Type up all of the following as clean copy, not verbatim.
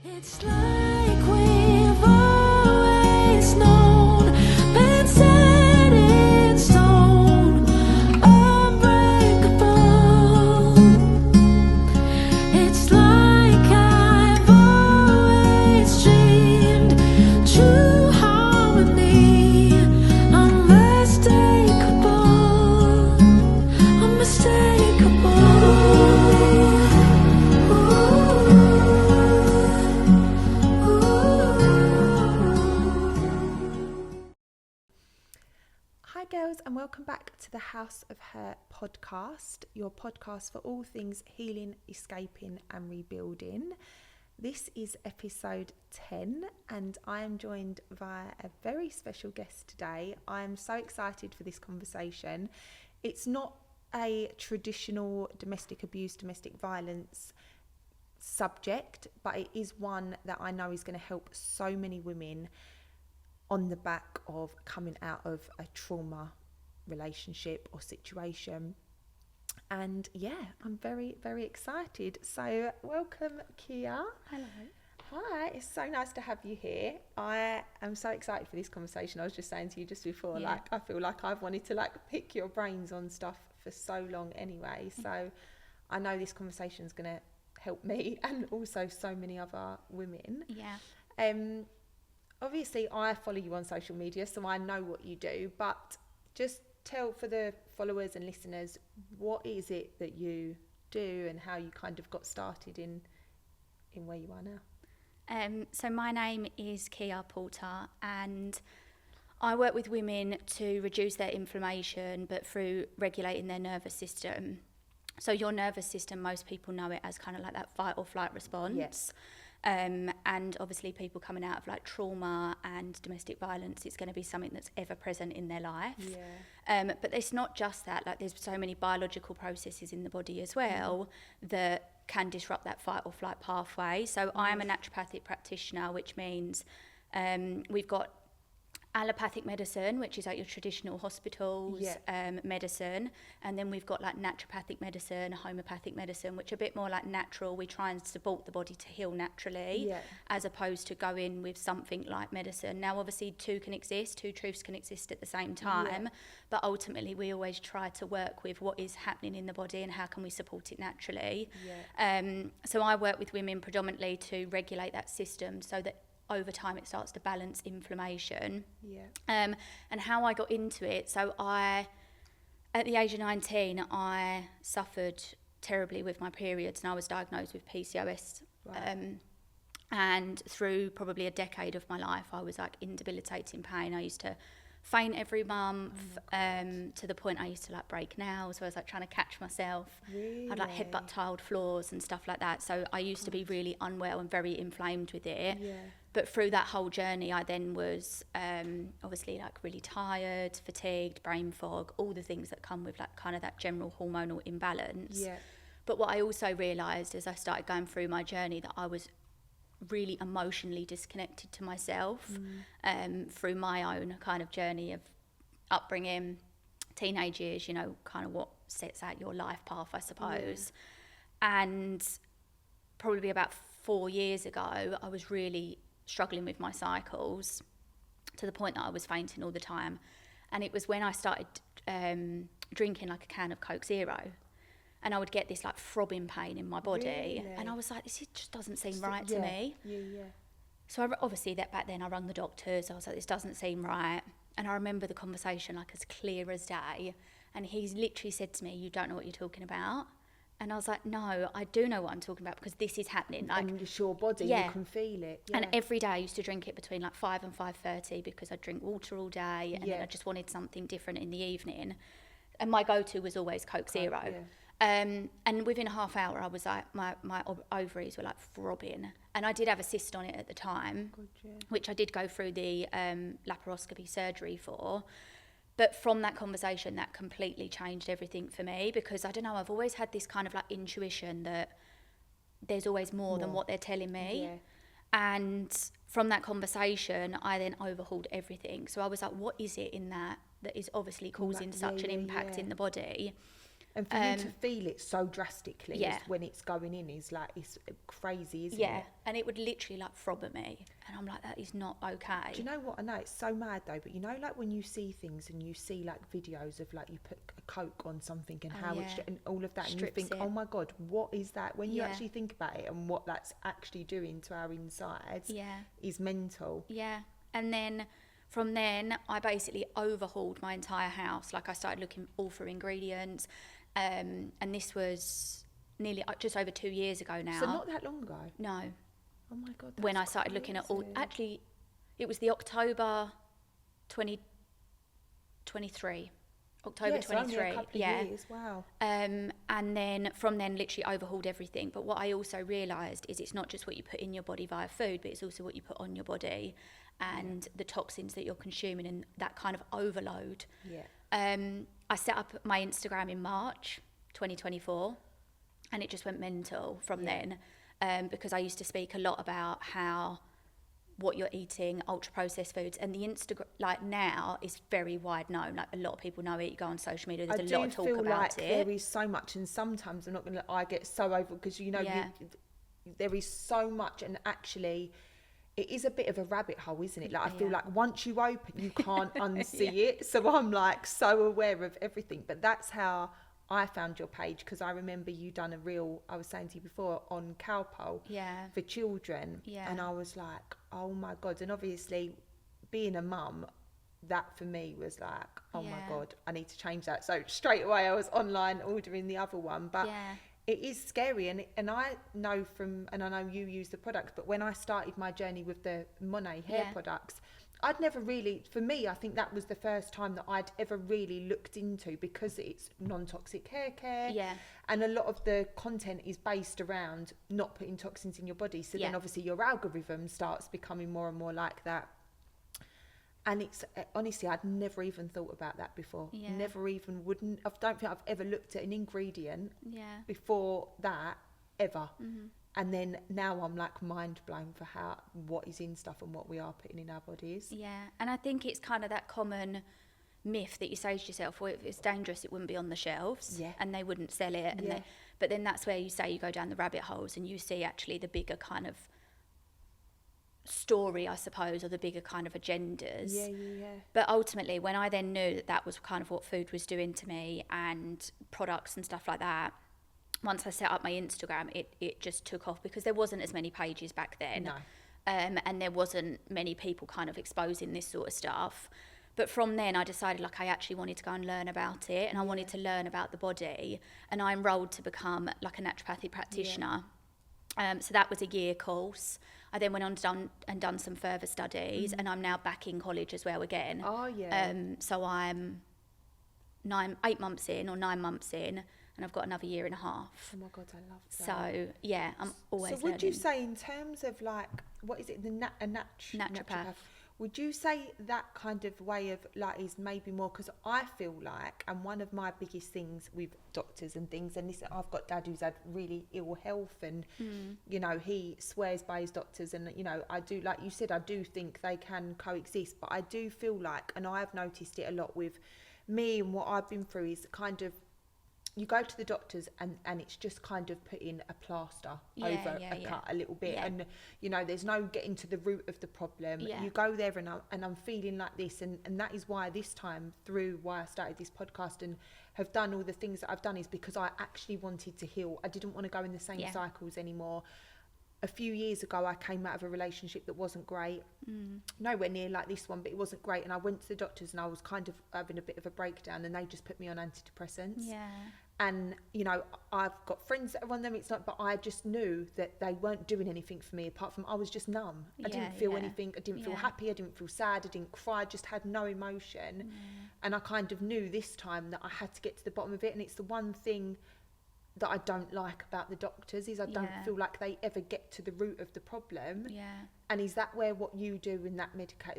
It's like we've always known, been set in stone, unbreakable. It's like I've always dreamed, true harmony, unmistakable, unmistakable. Hi girls, and welcome back to the House of H.E.R podcast, your podcast for all things healing, escaping and rebuilding. This is episode 10 and I am joined via a very special guest today. I am so excited for this conversation. It's not a traditional domestic abuse, domestic violence subject, but it is one that I know is going to help so many women on the back of coming out of a trauma relationship or situation. And yeah, I'm very, very excited. So welcome, H.E.R. Hello. Hi, it's so nice to have you here. I am so excited for this conversation. I was just saying to you just before, I feel like I've wanted to pick your brains on stuff for so long anyway. So I know this conversation is going to help me and also so many other women. Yeah. Obviously, I follow you on social media, so I know what you do, but just tell for the followers and listeners, what is it that you do and how you kind of got started in where you are now? So my name is H.E.R. Porter, and I work with women to reduce their inflammation, but through regulating their nervous system. So your nervous system, most people know it as kind of like that fight or flight response. Yes. And obviously people coming out of trauma and domestic violence, it's going to be something that's ever present in their life. Yeah. But it's not just that, there's so many biological processes in the body as well that can disrupt that fight or flight pathway. So I am a naturopathic practitioner, which means we've got allopathic medicine, which is your traditional hospitals medicine, and then we've got naturopathic medicine, homeopathic medicine, which are a bit more natural. We try and support the body to heal naturally, as opposed to go in with something like medicine. Now obviously two truths can exist at the same time, but ultimately we always try to work with what is happening in the body and how can we support it naturally. So I work with women predominantly to regulate that system so that over time it starts to balance inflammation. And how I got into it, so at the age of 19 I suffered terribly with my periods and I was diagnosed with PCOS. And through probably a decade of my life I was in debilitating pain. I used to faint every month, to the point I used to break nails. So I was trying to catch myself. Really? I'd headbutt tiled floors and stuff like that. So I used to be really unwell and very inflamed with it. But through that whole journey I then was obviously really tired, fatigued, brain fog, all the things that come with kind of that general hormonal imbalance. But what I also realised as I started going through my journey, that I was really emotionally disconnected to myself through my own kind of journey of upbringing, teenage years, kind of what sets out your life path, I suppose. And probably about 4 years ago I was really struggling with my cycles to the point that I was fainting all the time, and it was when I started drinking a can of Coke Zero. And I would get this throbbing pain in my body. Really? And I was this just doesn't seem right to me. So obviously back then I rang the doctors. I was this doesn't seem right. And I remember the conversation as clear as day. And he literally said to me, "You don't know what you're talking about." And I was no, I do know what I'm talking about because this is happening. And it's your body, you can feel it. And every day I used to drink it between 5 and 5:30 because I drink water all day. And then I just wanted something different in the evening. And my go-to was always Coke Zero. And within a half hour I was my ovaries were throbbing, and I did have a cyst on it at the time, which I did go through the laparoscopy surgery for. But from that conversation that completely changed everything for me, because I don't know, I've always had this kind of intuition that there's always more than what they're telling me. And from that conversation I then overhauled everything. So I was what is it in that is obviously causing such an impact in the body? And for you to feel it so drastically Yeah. when it's going in is like, it's crazy, isn't Yeah, it? and it would literally like throb at me, and I'm like, that is not okay. Do you know what? I know it's so mad though, but you know, like when you see things and you see like videos of like you put a Coke on something and how it's and all of that, and you Strips think, it. oh my God, what is that? When you Yeah. actually think about it and what that's actually doing to our insides is mental. Yeah, and then from then I basically overhauled my entire house. Like I started looking all for ingredients, and this was nearly just over 2 years ago now. So not that long ago. No. Oh my God. When I started looking at all, actually, it was the October 2023. October 23. So only a couple of years. Wow. And then from then literally overhauled everything. But what I also realised is it's not just what you put in your body via food, but it's also what you put on your body and the toxins that you're consuming and that kind of overload. Yeah. I set up my Instagram in March 2024 and it just went mental from then, because I used to speak a lot about how what you're eating, ultra processed foods, and the Instagram like now is very wide known. Like a lot of people know it. You go on social media, there's a lot of talk about like it. There is so much, and sometimes I'm not gonna. I get so over because you know there is so much, and actually, it is a bit of a rabbit hole, isn't it? Like I feel like once you open, you can't unsee it. So I'm like so aware of everything. But that's how I found your page, because I remember you done a reel, I was saying to you before, on cowpole for children, and I was like, oh my God. And obviously being a mum, that for me was like, oh my God, I need to change that. So straight away I was online ordering the other one, but it is scary. And I know and I know you use the products, but when I started my journey with the Monet hair products, I'd never really, for me, I think that was the first time that I'd ever really looked into, because it's non-toxic hair care. And a lot of the content is based around not putting toxins in your body. So then obviously your algorithm starts becoming more and more like that. And it's, honestly, I'd never even thought about that before. Never even I don't think I've ever looked at an ingredient before that, ever. And then now I'm like mind blown for what is in stuff and what we are putting in our bodies. And I think it's kind of that common myth that you say to yourself, well, if it's dangerous, it wouldn't be on the shelves and they wouldn't sell it. And but then that's where you say you go down the rabbit holes and you see actually the bigger kind of story, I suppose, or the bigger kind of agendas. But ultimately, when I then knew that was kind of what food was doing to me and products and stuff like that, once I set up my Instagram, it just took off, because there wasn't as many pages back then. And there wasn't many people kind of exposing this sort of stuff. But from then I decided like I actually wanted to go and learn about it, and I wanted to learn about the body, and I enrolled to become like a naturopathic practitioner. So that was a year course. I then went on and done some further studies, and I'm now back in college as well again. So I'm 8 months in or 9 months in, and I've got another year and a half. Oh my God, I love that. So yeah, I'm always learning. So would you say, in terms of like, what is it, the naturopath? Would you say that kind of way of like is maybe more, because I feel like, and one of my biggest things with doctors and things, and listen, I've got dad who's had really ill health, and you know, he swears by his doctors, and you know, I do, like you said, I do think they can coexist, but I do feel like, and I've noticed it a lot with me and what I've been through, is kind of, you go to the doctors and it's just kind of putting a plaster over a cut a little bit, and you know, there's no getting to the root of the problem. You go there and I'm feeling like this, and that is why this time through, why I started this podcast and have done all the things that I've done, is because I actually wanted to heal. I didn't want to go in the same cycles anymore. A few years ago, I came out of a relationship that wasn't great, nowhere near like this one, but it wasn't great. And I went to the doctors and I was kind of having a bit of a breakdown, and they just put me on antidepressants. And, you know, I've got friends that are on them. It's not, but I just knew that they weren't doing anything for me, apart from I was just numb. I didn't feel anything. I didn't feel happy. I didn't feel sad. I didn't cry. I just had no emotion. And I kind of knew this time that I had to get to the bottom of it. And it's the one thing that I don't like about the doctors, is I don't feel like they ever get to the root of the problem. And is that where what you do in that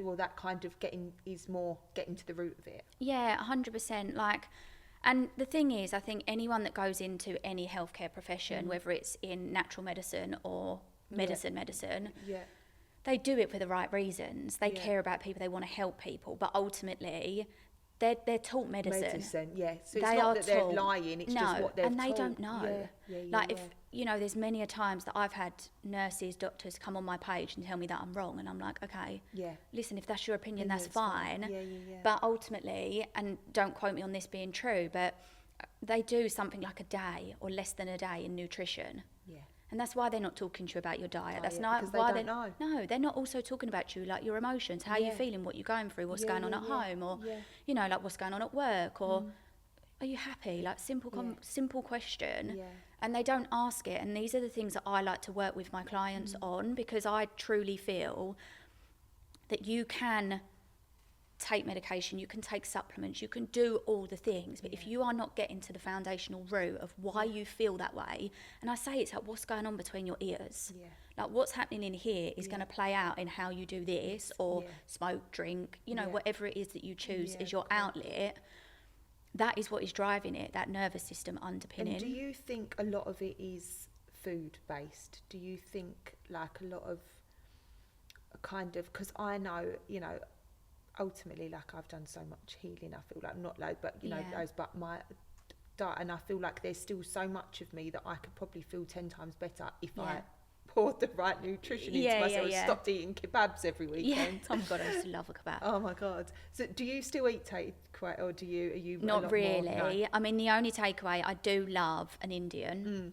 or that kind of is more getting to the root of it? 100%. Like, and the thing is, I think anyone that goes into any healthcare profession, whether it's in natural medicine or medicine, they do it for the right reasons. They care about people, they want to help people, but ultimately they're taught medicine. Yeah. So it's They not are that they're taught. lying, it's No, just what they're and they told. don't know. Yeah, Like if there's many a times that I've had nurses, doctors come on my page and tell me that I'm wrong, and I'm like, okay, listen, if that's your opinion, that's fine. Yeah. But ultimately, and don't quote me on this being true, but they do something like a day or less than a day in nutrition. Yeah. And that's why they're not talking to you about your diet. That's Diet, not because they why don't know. No, they're not also talking about you, like your emotions, how you're feeling, what you're going through, what's going on at home, or like what's going on at work, or are you happy? Like simple question. Yeah. And they don't ask it. And these are the things that I like to work with my clients on, because I truly feel that you can take medication, you can take supplements, you can do all the things, but if you are not getting to the foundational root of why you feel that way, and I say it's like what's going on between your ears, like what's happening in here is going to play out in how you do this, or smoke, drink, whatever it is that you choose as your outlet. That is what is driving it, that nervous system underpinning. And do you think a lot of it is food based? Do you think like a lot of kind of, because I know, ultimately, like I've done so much healing, I feel like, not loads, but loads, but my diet, and I feel like there's still so much of me that I could probably feel 10 times better if I poured the right nutrition into myself and stopped eating kebabs every weekend. Oh my God, I used to love a kebab. Oh my God. So do you still eat takeaway, or are you not a lot really? More? No. I mean, the only takeaway, I do love an Indian.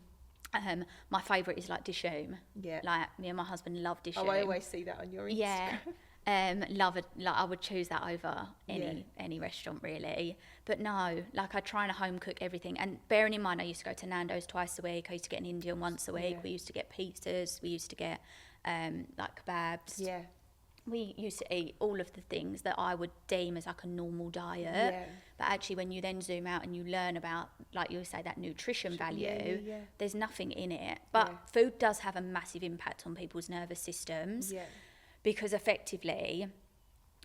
My favourite is like dishoom. Yeah. Like me and my husband love dishoom. Oh, I always see that on your Instagram. Yeah. Love it. Like I would choose that over any restaurant really. But no, like I try and home cook everything. And bearing in mind, I used to go to Nando's twice a week. I used to get an Indian once a week. Yeah. We used to get pizzas. We used to get like kebabs. Yeah. We used to eat all of the things that I would deem as like a normal diet. Yeah. But actually, when you then zoom out and you learn about, like you say, that nutrition value, there's nothing in it. But food does have a massive impact on people's nervous systems. Yeah. Because effectively,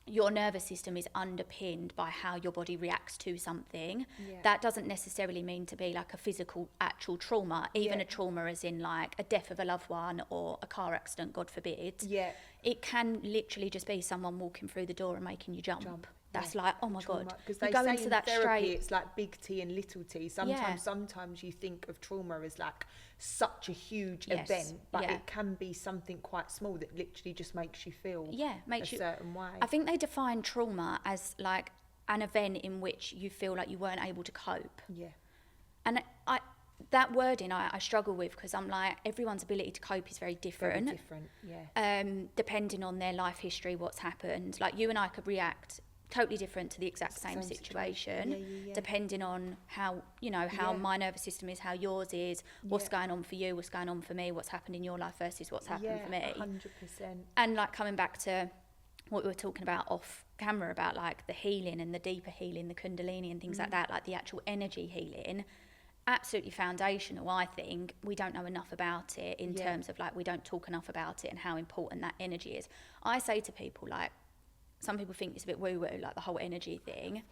your nervous system is underpinned by how your body reacts to something. Yeah. That doesn't necessarily mean to be like a physical, actual trauma, even a trauma as in like a death of a loved one or a car accident, God forbid. Yeah. It can literally just be someone walking through the door and making you jump. That's like, oh my trauma. God. Because You they go say into in that therapy, straight. it's like big T and little t. Sometimes you think of trauma as like such a huge event, but it can be something quite small that literally just makes you feel makes a certain way. I think they define trauma as like an event in which you feel like you weren't able to cope. Yeah. And that wording I struggle with, because I'm like, everyone's ability to cope is very different. Very different, yeah. Depending on their life history, what's happened. Like you and I could react totally different to the exact same situation. Depending on how my nervous system is, how yours is, what's going on for you, what's going on for me, what's happened in your life versus what's happened for me. 100%. And like coming back to what we were talking about off camera about like the healing and the deeper healing, the kundalini and things like that, like the actual energy healing, absolutely foundational. I think we don't know enough about it in terms of like, we don't talk enough about it and how important that energy is. I say to people, like, some people think it's a bit woo-woo, like the whole energy thing,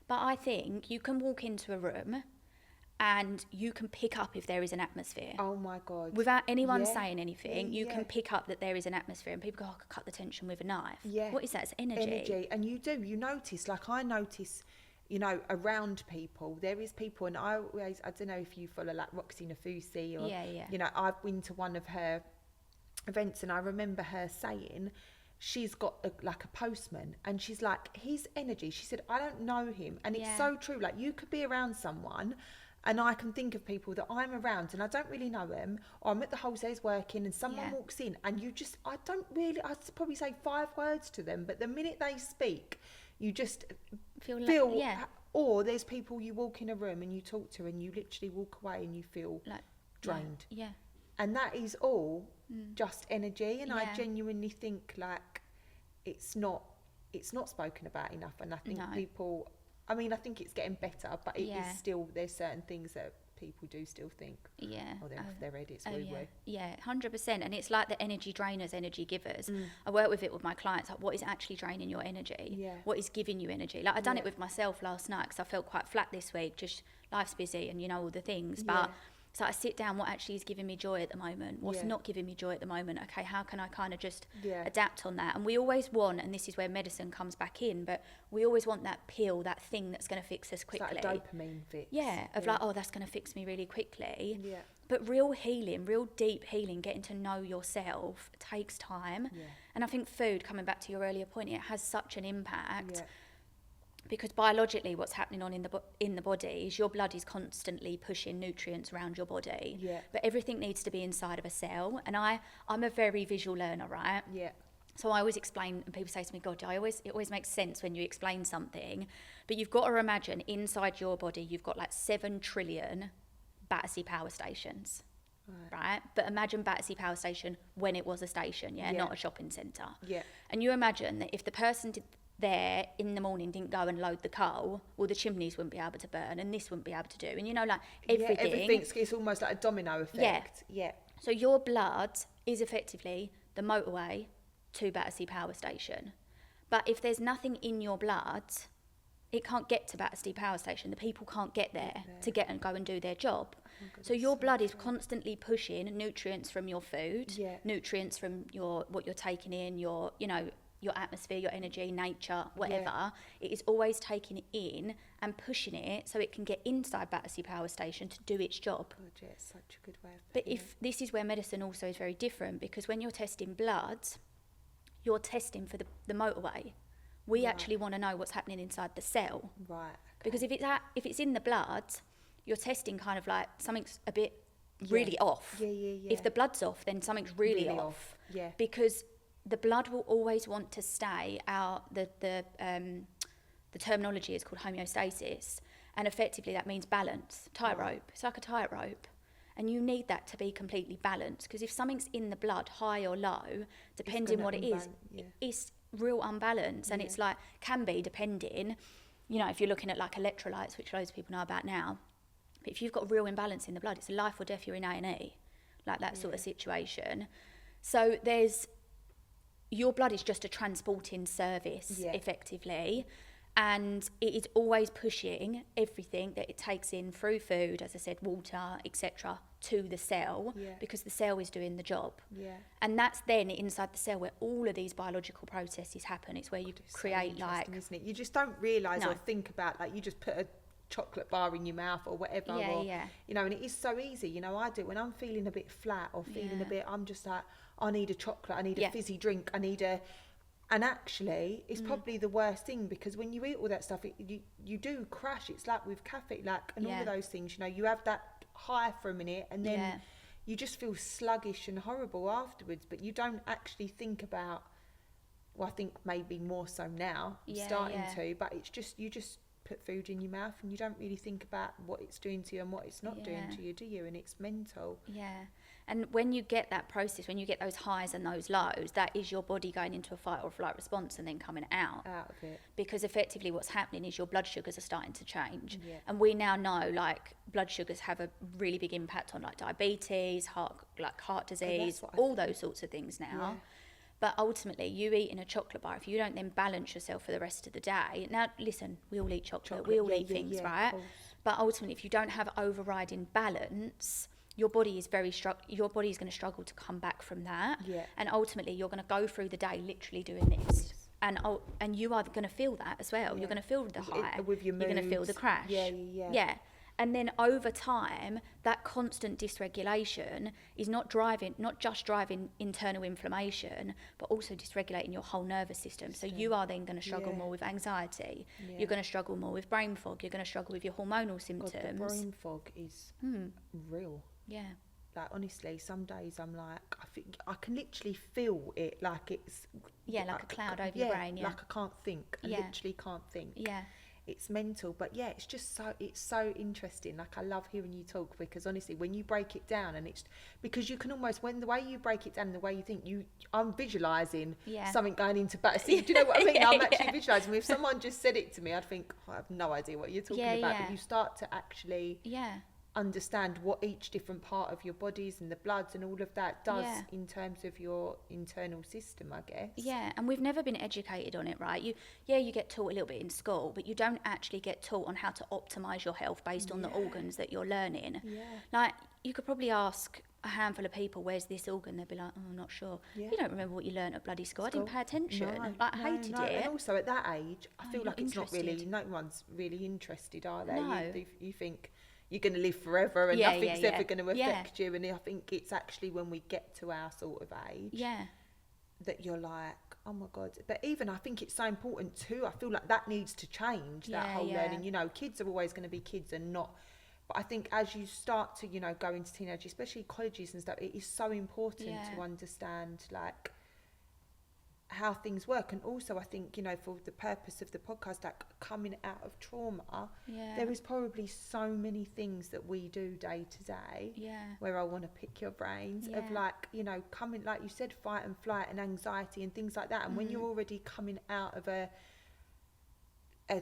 but I think you can walk into a room and you can pick up if there is an atmosphere. Oh my God. Without anyone saying anything, you can pick up that there is an atmosphere, and people go, I could cut the tension with a knife. Yeah. What is that? It's energy. And you notice, like I notice, around people, there is people, and I don't know if you follow like Roxy Nafusi, or, I've been to one of her events, and I remember her saying, she's got like a postman, and she's like, his energy, she said, I don't know him. And it's so true. Like you could be around someone, and I can think of people that I'm around and I don't really know them, or I'm at the wholesalers working and someone walks in and I'd probably say 5 words to them, but the minute they speak, you just feel or there's people you walk in a room and you talk to and you literally walk away and you feel like drained. Yeah. And that is all just energy. And I genuinely think like it's not spoken about enough. And I think people, I think it's getting better, but it is still, there's certain things that people do still think, they're off their head, it's woo-woo. Yeah, 100%. And it's like the energy drainers, energy givers. I work with it with my clients, like what is actually draining your energy? What is giving you energy? Like I done it with myself last night because I felt quite flat this week, just life's busy and all the things, but So I sit down, what actually is giving me joy at the moment? What's Yeah. not giving me joy at the moment? Okay, how can I kind of just Yeah. adapt on that? And we always want, and this is where medicine comes back in, but we always want that pill, that thing that's going to fix us quickly. It's like a dopamine fix. Yeah, of like, oh, that's going to fix me really quickly. Yeah. But real healing, real deep healing, getting to know yourself takes time. Yeah. And I think food, coming back to your earlier point, it has such an impact. Yeah. Because biologically, what's happening on in the body is your blood is constantly pushing nutrients around your body. Yeah. But everything needs to be inside of a cell. And I'm a very visual learner, right? Yeah. So I always explain, and people say to me, God, it always makes sense when you explain something. But you've got to imagine inside your body, you've got like 7 trillion Battersea power stations. Right? But imagine Battersea power station when it was a station, Yeah. not a shopping centre. Yeah. And you imagine that if the person there in the morning didn't go and load the coal, well, the chimneys wouldn't be able to burn and this wouldn't be able to do. And like everything. Yeah, everything's, it's almost like a domino effect. Yeah. So your blood is effectively the motorway to Battersea power station. But if there's nothing in your blood, it can't get to Battersea power station. The people can't get there to get and go and do their job. So your blood is constantly pushing nutrients from your food, nutrients from what you're taking in, your atmosphere, your energy, nature, whatever. It is always taking it in and pushing it so it can get inside Battersea power station to do its job. God, yeah, it's such a good way of But putting if this is where medicine also is very different, because when you're testing blood, you're testing for the motorway. We actually want to know what's happening inside the cell. it. Right. Because if it's in the blood, you're testing kind of like something's a bit really off. Yeah. If the blood's off, then something's really off. Yeah. Because the blood will always want to stay the terminology is called homeostasis, and effectively that means balance. Tightrope. It's like a tightrope. And you need that to be completely balanced, because if something's in the blood, high or low, depending what it is, it's real unbalance. And it's like, can be depending, if you're looking at like electrolytes, which loads of people know about now. But if you've got real imbalance in the blood, it's a life or death, you're in A&E, like that sort of situation. So your blood is just a transporting service, effectively. And it is always pushing everything that it takes in through food, as I said, water, etc., to the cell, because the cell is doing the job. Yeah. And that's then inside the cell where all of these biological processes happen. It's where you create isn't it? You just don't realise or think about, like, you just put a chocolate bar in your mouth or whatever, and it is so easy. I do when I'm feeling a bit flat or feeling a bit, I'm just like, I need a chocolate, I need a fizzy drink, and actually it's probably the worst thing, because when you eat all that stuff, you do crash. It's like with caffeine, all of those things, you have that high for a minute and then you just feel sluggish and horrible afterwards, but you don't actually think about, well, I think maybe more so now, starting to, but it's just, you just put food in your mouth and you don't really think about what it's doing to you and what it's not doing to you, do you? And it's mental. And when you get that process, when you get those highs and those lows, that is your body going into a fight or flight response and then coming out of it. Because effectively what's happening is your blood sugars are starting to change. And we now know, like, blood sugars have a really big impact on, like, diabetes, heart disease, all those sorts of things now. But ultimately, you eating a chocolate bar, if you don't then balance yourself for the rest of the day. Now, listen, we all eat chocolate, we all eat things, right? But ultimately, if you don't have overriding balance, your body is going to struggle to come back from that. And ultimately, you're going to go through the day literally doing this. And you are going to feel that as well. You're going to feel the high. With your moods. You're going to feel the crash. Yeah. And then over time, that constant dysregulation is not just driving internal inflammation, but also dysregulating your whole nervous system. So you are then going to struggle more with anxiety. You're going to struggle more with brain fog. You're going to struggle with your hormonal symptoms. God, the brain fog is real. Yeah. Like, honestly, some days I'm like, I can literally feel it, like it's... Yeah, like a cloud over your brain, like I can't think. I literally can't think. Yeah. It's mental, but it's just it's so interesting. Like, I love hearing you talk, because honestly, when you break it down, and it's because you can almost, when the way you break it down, the way you think, I'm visualizing something going into Battersea. Do you know what I mean? I'm actually visualizing. If someone just said it to me, I'd think, I have no idea what you're talking about. But you start to actually understand what each different part of your bodies and the bloods and all of that does Yeah. in terms of your internal system, I guess. Yeah, and we've never been educated on it, right? You get taught a little bit in school, but you don't actually get taught on how to optimize your health based on the organs that you're learning. Yeah. Like, you could probably ask a handful of people, where's this organ? They'd be like, oh, I'm not sure. Yeah. You don't remember what you learnt at bloody school. I didn't pay attention. No, I hated it. And also at that age, I No, feel you're like not it's not really, interested. no one's really interested, are they? No. You think you're going to live forever and Yeah, nothing's yeah, ever yeah. going to Yeah. affect you. And I think it's actually when we get to our sort of age Yeah. that you're like, oh my God. But even I think it's so important too. I feel like that needs to change, that Yeah, whole yeah. learning. You know, kids are always going to be kids and not. But I think as you start to, you know, go into teenage, especially colleges and stuff, it is so important Yeah. to understand, like, how things work. And also I think, you know, for the purpose of the podcast, like coming out of trauma, Yeah. there is probably so many things that we do day to day Yeah. where I want to pick your brains of, Yeah. like, you know, coming, like you said, fight and flight and anxiety and things like that. And when you're already coming out of a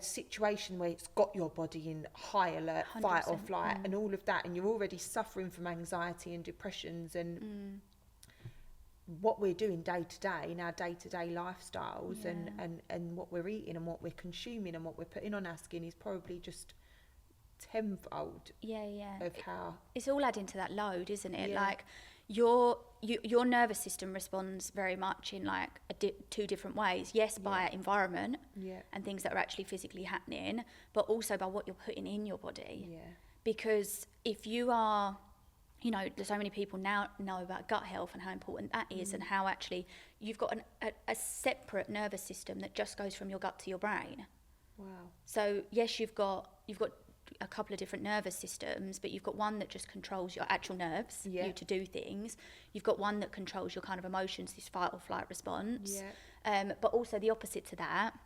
situation where it's got your body in high alert, fight or 100%. flight and all of that, and you're already suffering from anxiety and depressions and what we're doing day to day in our day-to-day lifestyles, Yeah. and what we're eating and what we're consuming and what we're putting on our skin is probably just tenfold Yeah. of how It's all adding to that load, isn't it? Yeah. Like, your nervous system responds very much in like two different ways. Yes, by environment yeah and things that are actually physically happening, but also by what you're putting in your body. yeah Because if you are, you know, there's so many people now know about gut health and how important that is, and how actually you've got a separate nervous system that just goes from your gut to your brain. wow So yes, you've got a couple of different nervous systems, but you've got one that just controls your actual nerves, Yeah. you to do things. You've got one that controls your kind of emotions, this fight or flight response. Yeah. But also the opposite to that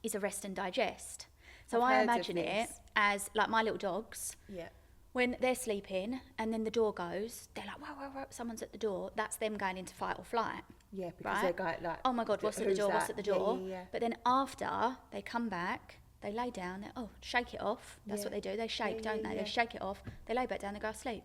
is a rest and digest. So I've I heard of imagine it this. as like my little dogs. yeah When they're sleeping and then the door goes, they're like, whoa, someone's at the door. That's them going into fight or flight. yeah because Right? they're going like, Oh my God, what's at the who's door? that? What's at the Yeah, door? yeah. But then after they come back, they lay down, shake it off. That's Yeah. what they do. They shake, Yeah, don't yeah, they? yeah. They shake it off. They lay back down, they go to sleep.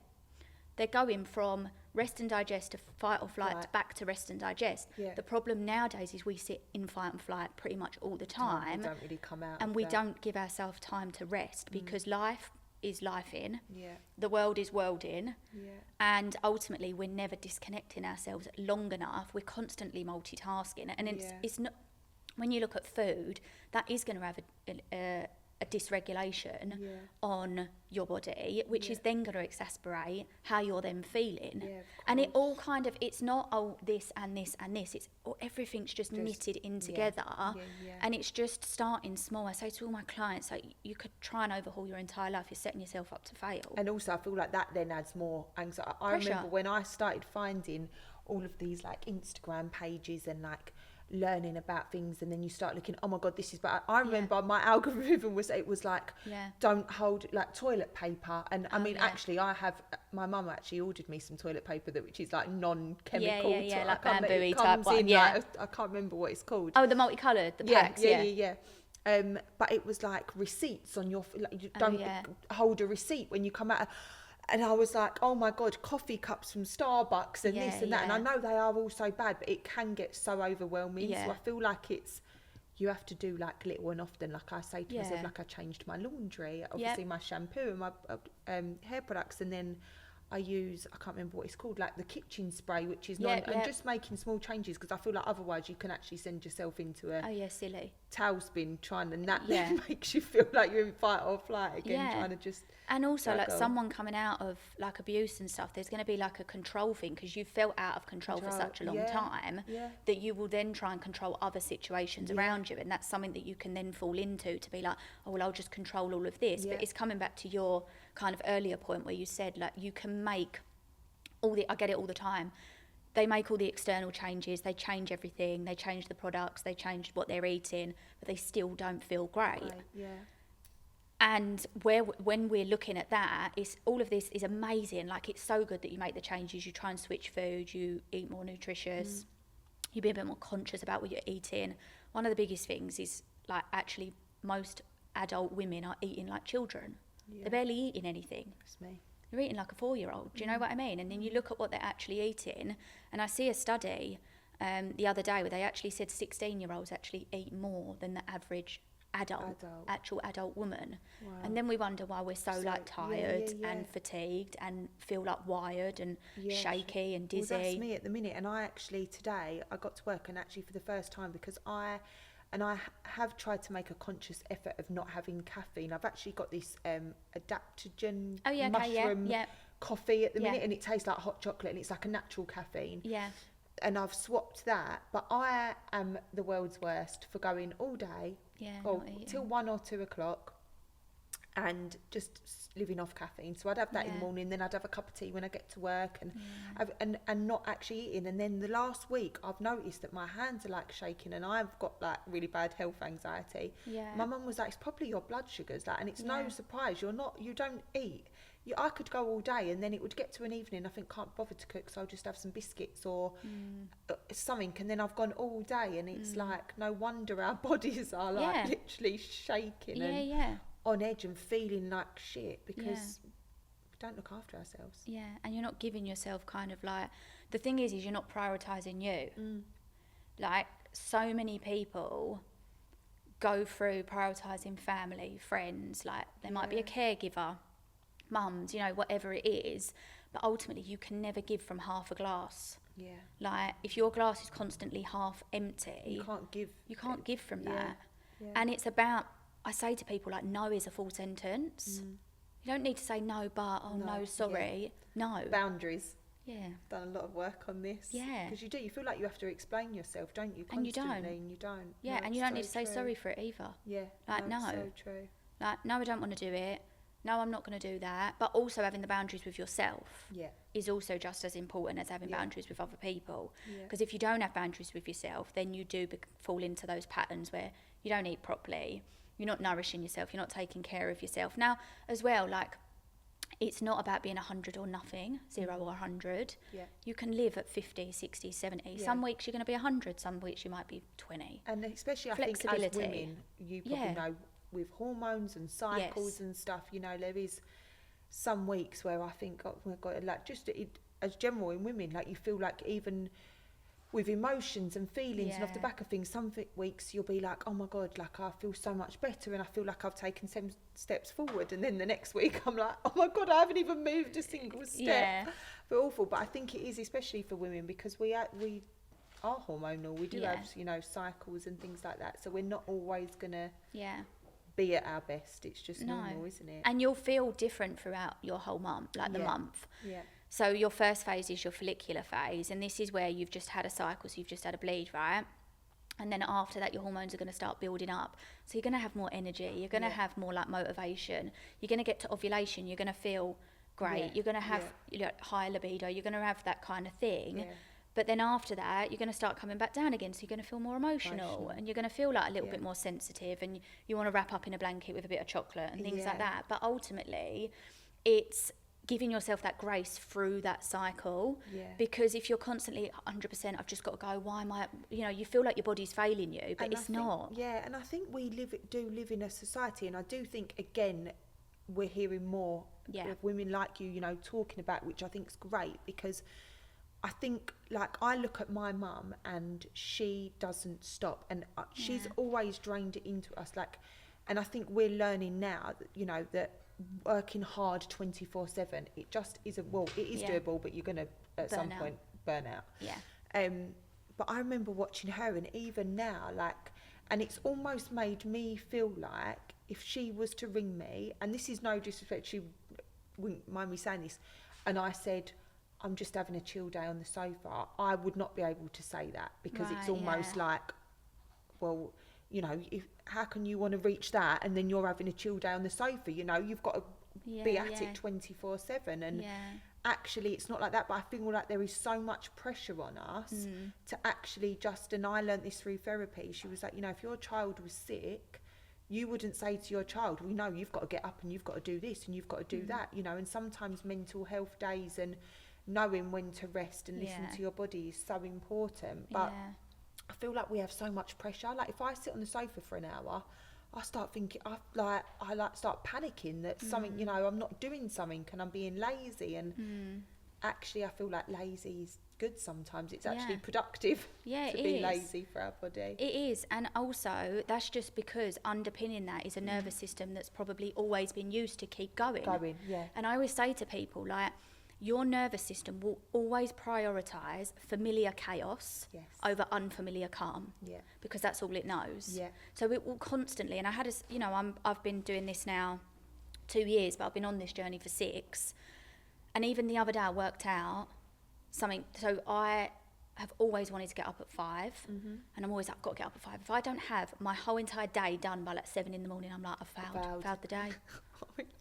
They're going from rest and digest to fight or flight Right. back to rest and digest. Yeah. The problem nowadays is we sit in fight and flight pretty much all the time, we don't really come out and of we that. don't give ourselves time to rest, because life is life in, yeah the world is world in, yeah and ultimately we're never disconnecting ourselves long enough. We're constantly multitasking, and Yeah. it's not, when you look at food, that is going to have a dysregulation Yeah. on your body, which is Yeah. then going to exacerbate how you're then feeling. Yeah, of And it course. all kind of, it's not, this and this and this, it's everything's just knitted in yeah, together. yeah. And it's just starting small. I say to all my clients, like, you could try and overhaul your entire life. You're setting yourself up to fail. And also I feel like that then adds more anxiety. I Pressure. remember when I started finding all of these like Instagram pages and like learning about things, and then you start looking, oh my God, this is, but I remember my algorithm was like, Yeah. don't hold like toilet paper. And I mean, yeah. actually my mum actually ordered me some toilet paper which is like non-chemical. Yeah, I like can't remember- bamboo-y it type comes one, in, yeah. like, I can't remember what it's called. Oh, the multicoloured, the packs, yeah. But it was like receipts on your, like, you don't yeah. hold a receipt when you come out. And I was like, oh my God, coffee cups from Starbucks and Yeah, this and that. And I yeah. know they are all so bad, but it can get so overwhelming. Yeah. So I feel like you have to do like little and often. Like I say to myself, Yeah. like I changed my laundry, obviously my shampoo and my hair products. And then I use, I can't remember what it's called, like the kitchen spray, which is Yeah, and yeah. just making small changes, because I feel like otherwise you can actually send yourself into a Oh, yeah, silly. tailspin trying, and that Yeah. then makes you feel like you're in fight or flight again, Yeah. trying to just And also, like, juggle. someone coming out of like abuse and stuff, there's going to be like a control thing, because you've felt out of control for such a long yeah, time yeah. that you will then try and control other situations around you, and that's something that you can then fall into, to be like, oh well, I'll just control all of this. Yeah. But it's coming back to your kind of earlier point where you said, like, you can make I get it all the time. They make all the external changes, they change everything, they change the products, they change what they're eating, but they still don't feel great. Yeah. And when we're looking at that, all of this is amazing. Like, it's so good that you make the changes, you try and switch food, you eat more nutritious, you be a bit more conscious about what you're eating. One of the biggest things is, like, actually most adult women are eating like children. They're barely eating anything. It's me. They're eating like a 4-year-old. Do you know what I mean? And then you look at what they're actually eating, and I see a study the other day where they actually said 16-year-olds actually eat more than the average actual adult woman. Wow. And then we wonder why we're so like tired yeah. and fatigued and feel like wired and shaky and dizzy. Well, that's me at the minute. And I actually today I got to work, and actually for the first time, because I have tried to make a conscious effort of not having caffeine. I've actually got this adaptogen mushroom coffee at the minute, and it tastes like hot chocolate, and it's like a natural caffeine. Yeah. And I've swapped that, but I am the world's worst for going all day, till 1 or 2 o'clock, and just living off caffeine. So I'd have that in the morning, then I'd have a cup of tea when I get to work, and not actually eating. And then the last week, I've noticed that my hands are like shaking, and I've got like really bad health anxiety. Yeah. My mum was like, "It's probably your blood sugars," like, and it's no surprise. You don't eat. I could go all day, and then it would get to an evening, I think, can't bother to cook, so I'll just have some biscuits or something, and then I've gone all day, and it's like, no wonder our bodies are like literally shaking and on edge and feeling like shit, because we don't look after ourselves. Yeah, and you're not giving yourself kind of like, the thing is you're not prioritising you. Like, so many people go through prioritising family, friends, like there might be a caregiver, mums, you know, whatever it is, but ultimately you can never give from half a glass. Yeah. Like, if your glass is constantly half empty, you can't give from that. Yeah. And it's about, I say to people, like, no is a full sentence. You don't need to say no, but, no, sorry. No. Boundaries. Yeah. Done a lot of work on this. Yeah. Because you feel like you have to explain yourself, don't you? Constantly, and you don't. Yeah, and you don't need to say sorry for it either. Yeah. Like, no. So true. Like, no, I don't want to do it. No, I'm not going to do that. But also having the boundaries with yourself is also just as important as having boundaries with other people. Because if you don't have boundaries with yourself, then you do fall into those patterns where you don't eat properly, you're not nourishing yourself, you're not taking care of yourself. Now, as well, like, it's not about being 100 or nothing, 0 or 100. Yeah. You can live at 50, 60, 70. Yeah. Some weeks you're going to be 100, some weeks you might be 20. And especially, I think, as women, you probably know, with hormones and cycles and stuff, you know, there is some weeks where I think, oh my God, like, just as general in women, like, you feel like even with emotions and feelings and off the back of things, some weeks you'll be like, oh my God, like, I feel so much better and I feel like I've taken some steps forward, and then the next week I'm like, oh my God, I haven't even moved a single step. But awful. But I think it is, especially for women, because we are hormonal, we do have, you know, cycles and things like that, so we're not always gonna be at our best. It's just normal, isn't it? And you'll feel different throughout your whole month, like the month. Yeah. So your first phase is your follicular phase, and this is where you've just had a cycle, so you've just had a bleed, right? And then after that, your hormones are going to start building up. So you're going to have more energy. You're going to have more like motivation. You're going to get to ovulation. You're going to feel great. You're going to have higher libido. You're going to have that kind of thing. Yeah. But then after that, you're going to start coming back down again. So you're going to feel more emotional, and you're going to feel like a little bit more sensitive, and you want to wrap up in a blanket with a bit of chocolate and things like that. But ultimately, it's giving yourself that grace through that cycle, because if you're constantly 100%, I've just got to go, why am I, you know, you feel like your body's failing you, but it's not. Yeah, and I think we do live in a society, and I do think, again, we're hearing more of women like you know, talking about, which I think is great, because I think, like, I look at my mum and she doesn't stop, and she's always drained it into us, like, and I think we're learning now that, you know, that working hard 24/7, it just isn't, well, it is doable, but you're gonna at some point burn out. But I remember watching her, and even now, like, and it's almost made me feel like if she was to ring me, and this is no disrespect, she wouldn't mind me saying this, and I said, I'm just having a chill day on the sofa, I would not be able to say that, because it's almost like, well, you know, how can you want to reach that and then you're having a chill day on the sofa? You know, you've got to be at it 24/7, and actually it's not like that. But I feel like there is so much pressure on us to actually just, and I learnt this through therapy, she was like, you know, if your child was sick, you wouldn't say to your child, well, no, you've got to get up and you've got to do this and you've got to do that, you know. And sometimes mental health days and knowing when to rest and listen to your body is so important. But I feel like we have so much pressure. Like, if I sit on the sofa for an hour, I start thinking, I start panicking that something, you know, I'm not doing something and I'm being lazy. And actually, I feel like lazy is good sometimes. It's actually productive Yeah, to it be is. lazy for our body. It is, and also that's just because underpinning that is a nervous system that's probably always been used to keep going. Yeah. And I always say to people, like, your nervous system will always prioritise familiar chaos Yes. over unfamiliar calm. Yeah. Because that's all it knows. Yeah. So it will constantly, and I had I've been doing this now 2 years, but I've been on this journey for 6. And even the other day I worked out something. So I have always wanted to get up at 5, and I'm always like, I've got to get up at 5. If I don't have my whole entire day done by like 7 in the morning, I'm like, I've failed the day.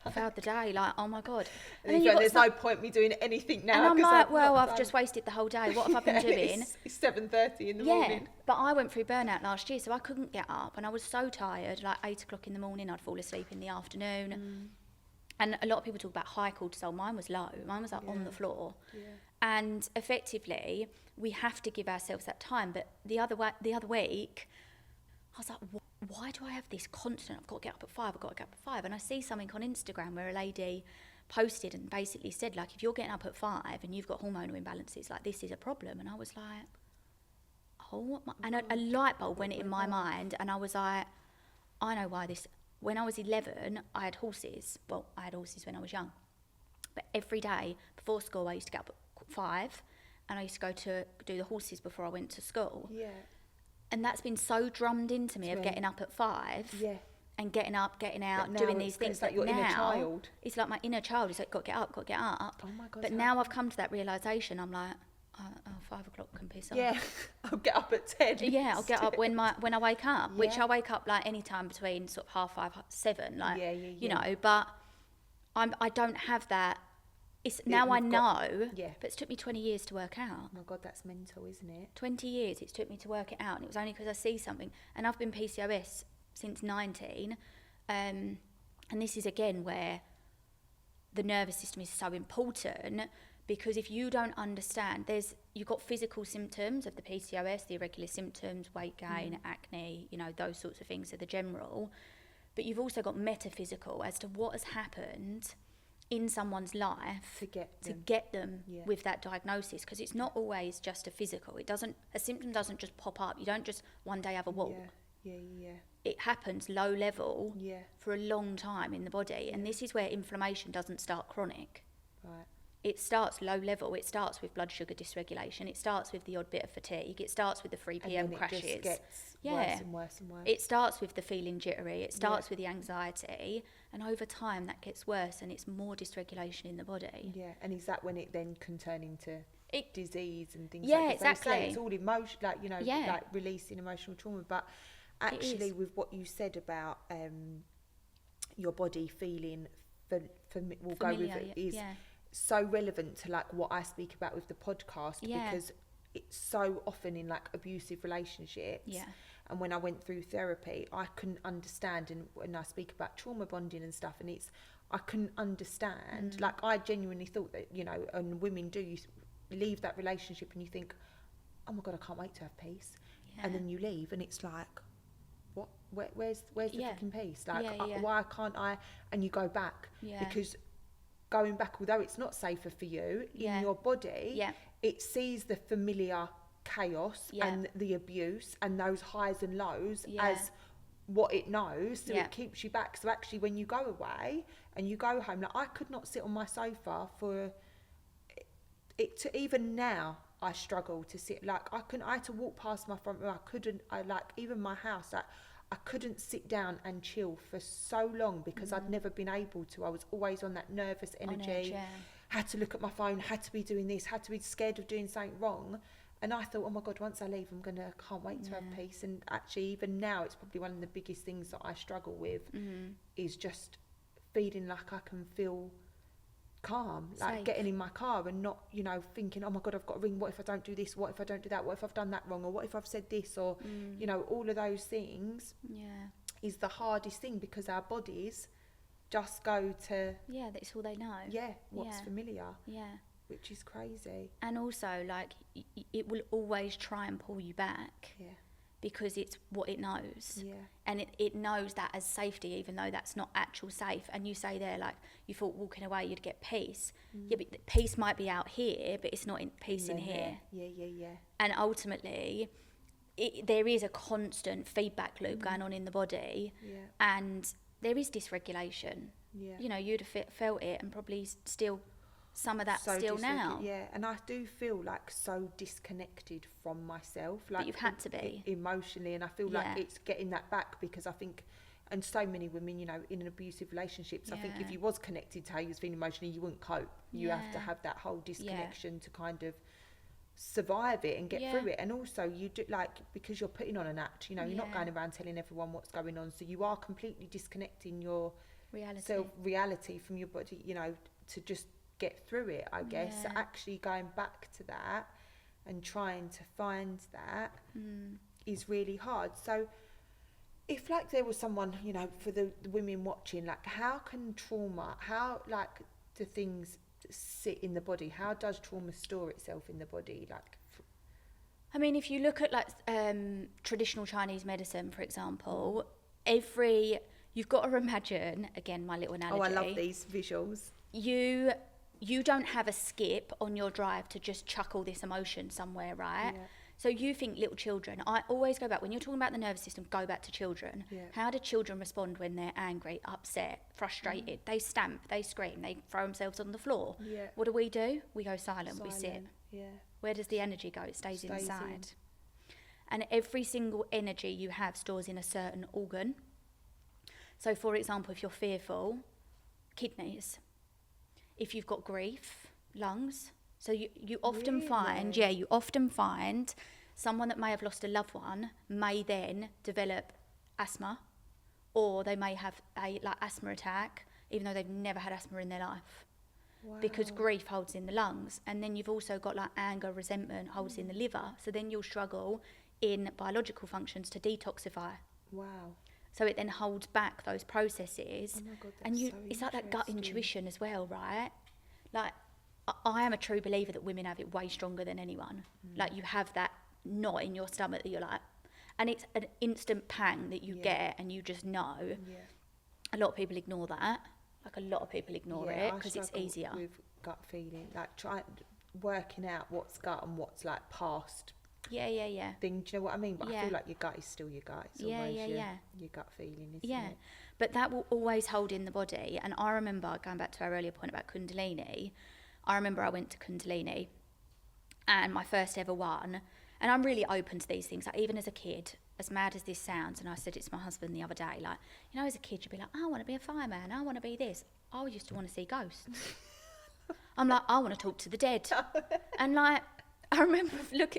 I failed the day, like, oh my God. And then there's no point me doing anything now. And I'm like, well, I've done. just wasted the whole day. What have I been doing? It's 7:30 in the morning. But I went through burnout last year, so I couldn't get up, and I was so tired. Like 8 o'clock in the morning, I'd fall asleep in the afternoon. And a lot of people talk about high cortisol. Mine was low. Mine was like on the floor. Yeah. And effectively, we have to give ourselves that time. But the other week, I was like, why do I have this constant, I've got to get up at 5, I've got to get up at 5. And I see something on Instagram where a lady posted and basically said, like, if you're getting up at 5 and you've got hormonal imbalances, like, this is a problem. And I was like, oh, and a light bulb went in my mind, and I was like, I know why this. When I was 11, I had horses. Well, I had horses when I was young. But every day before school, I used to get up at 5, and I used to go to do the horses before I went to school. Yeah. And that's been so drummed into me of getting up at 5. Yeah. And getting up, getting out, But doing now these things. it's like But your now, inner child. it's like my inner child. It's like, got to get up, got to get up. Oh my God. But now I've come to that realisation. I'm like, 5 o'clock can piss off. Yeah. I'll get up at 10. Yeah, I'll get up when I wake up, which Yeah. I wake up like any time between sort of 5:30, 7, like, you Yeah. know, but I don't have that. It's now I know, yeah. but it's took me 20 years to work out. Oh my God, that's mental, isn't it? 20 years it's took me to work it out, and it was only because I see something. And I've been PCOS since 19, and this is again where the nervous system is so important, because if you don't understand, you've got physical symptoms of the PCOS, the irregular symptoms, weight gain, acne, you know, those sorts of things are the general, but you've also got metaphysical as to what has happened in someone's life To get them Yeah. with that diagnosis, because it's not always just a physical. A symptom doesn't just pop up. You don't just one day have a walk. Yeah. It happens low level Yeah. for a long time in the body, and this is where inflammation doesn't start chronic. Right. It starts low level. It starts with blood sugar dysregulation. It starts with the odd bit of fatigue. It starts with the 3 p.m. And then crashes. it just gets Yeah. worse and worse and worse. It starts with the feeling jittery. It starts with the anxiety, and over time that gets worse, and it's more dysregulation in the body. Yeah. And is that when it then can turn into disease and things Yeah, like that? 'Cause they say exactly. it's all emotion, like, you know, Yeah. like releasing emotional trauma. But actually, with what you said about your body feeling, we'll go with Familiar, it, is yeah. so relevant to like what I speak about with the podcast, Yeah. because it's so often in like abusive relationships. Yeah. And when I went through therapy, I couldn't understand, and when I speak about trauma bonding and stuff, and I couldn't understand. Like, I genuinely thought that, you know, and women do, you leave that relationship and you think, oh my God, I can't wait to have peace. Yeah. And then you leave and it's like, what? Where's the Yeah. fucking peace? Like, Yeah. why can't I? And you go back. Yeah. Because going back, although it's not safer for you, Yeah. in your body, Yeah. it sees the familiar chaos Yeah. and the abuse and those highs and lows Yeah. as what it knows, so Yeah. it keeps you back. So actually, when you go away and you go home, like, I could not sit on my sofa for it to, even now I struggle to sit, like, I had to walk past my front room. Even my house, like, I couldn't sit down and chill for so long because I'd never been able to. I was always on that nervous energy, yeah. had to look at my phone, had to be doing this, had to be scared of doing something wrong. And I thought, oh my God, once I leave, can't wait to have peace. And actually, even now, it's probably one of the biggest things that I struggle with, is just feeling like I can feel calm, like Safe. getting in my car and not, you know, thinking, oh my God, I've got to ring, what if I don't do this, what if I don't do that, what if I've done that wrong, or what if I've said this, or, you know, all of those things Yeah. is the hardest thing, because our bodies just go to, Yeah, that's all they know. what's familiar, Yeah. which is crazy. And also, like, it will always try and pull you back, Yeah. because it's what it knows. Yeah. And it knows that as safety, even though that's not actual safe. And you say there, like, you thought walking away you'd get peace. Yeah, but the peace might be out here, but it's not peace in here. Yeah. And ultimately, there is a constant feedback loop going on in the body, and there is dysregulation. Yeah. You know, you'd have felt it, and probably still some of that still now. Yeah, and I do feel like so disconnected from myself. Like, but you've had to be. Emotionally, and I feel like it's getting that back, because I think, and so many women, you know, in an abusive relationships, I think if you was connected to how you was feeling emotionally, you wouldn't cope. You have to have that whole disconnection to kind of survive it and get through it. And also you do, like, because you're putting on an act, you know, you're not going around telling everyone what's going on, so you are completely disconnecting your reality from your body, you know, to just get through it, I guess. So actually going back to that and trying to find that is really hard. So if, like, there was someone, you know, for the women watching, like, how can trauma, how, like, do things sit in the body? How does trauma store itself in the body? Like, I mean, if you look at, like, traditional Chinese medicine, for example, you've got to imagine, again, my little analogy. Oh, I love these visuals. You don't have a skip on your drive to just chuck all this emotion somewhere, right? Yeah. So you think little children, I always go back, when you're talking about the nervous system, go back to children. Yeah. How do children respond when they're angry, upset, frustrated? They stamp, they scream, they throw themselves on the floor. Yeah. What do? We go silent, we sit. Yeah. Where does the energy go? It stays inside. And every single energy you have stores in a certain organ. So, for example, if you're fearful, kidneys. If you've got grief, lungs. So you often find someone that may have lost a loved one may then develop asthma, or they may have a asthma attack, even though they've never had asthma in their life. Wow. Because grief holds in the lungs. And then you've also got, like, anger, resentment holds in the liver. So then you'll struggle in biological functions to detoxify. Wow. So it then holds back those processes. Oh my God, and so it's like that gut intuition as well, right? Like, I am a true believer that women have it way stronger than anyone. Like, you have that knot in your stomach that you're like, and it's an instant pang that you get, and you just know. Yeah. A lot of people ignore that. Like, a lot of people ignore it because it's easier. With gut feeling, like working out what's gut and what's, like, past. Yeah. Thing, do you know what I mean? But I feel like your gut is still your gut. It's always your gut feeling, isn't it? But that will always hold in the body. And I remember, going back to our earlier point about Kundalini, I remember I went to Kundalini, and my first ever one, and I'm really open to these things. Like, even as a kid, as mad as this sounds, and I said it to my husband the other day, like, you know, as a kid, you'd be like, I want to be a fireman, I want to be this. I used to want to see ghosts. I'm like, I want to talk to the dead. And, like, I remember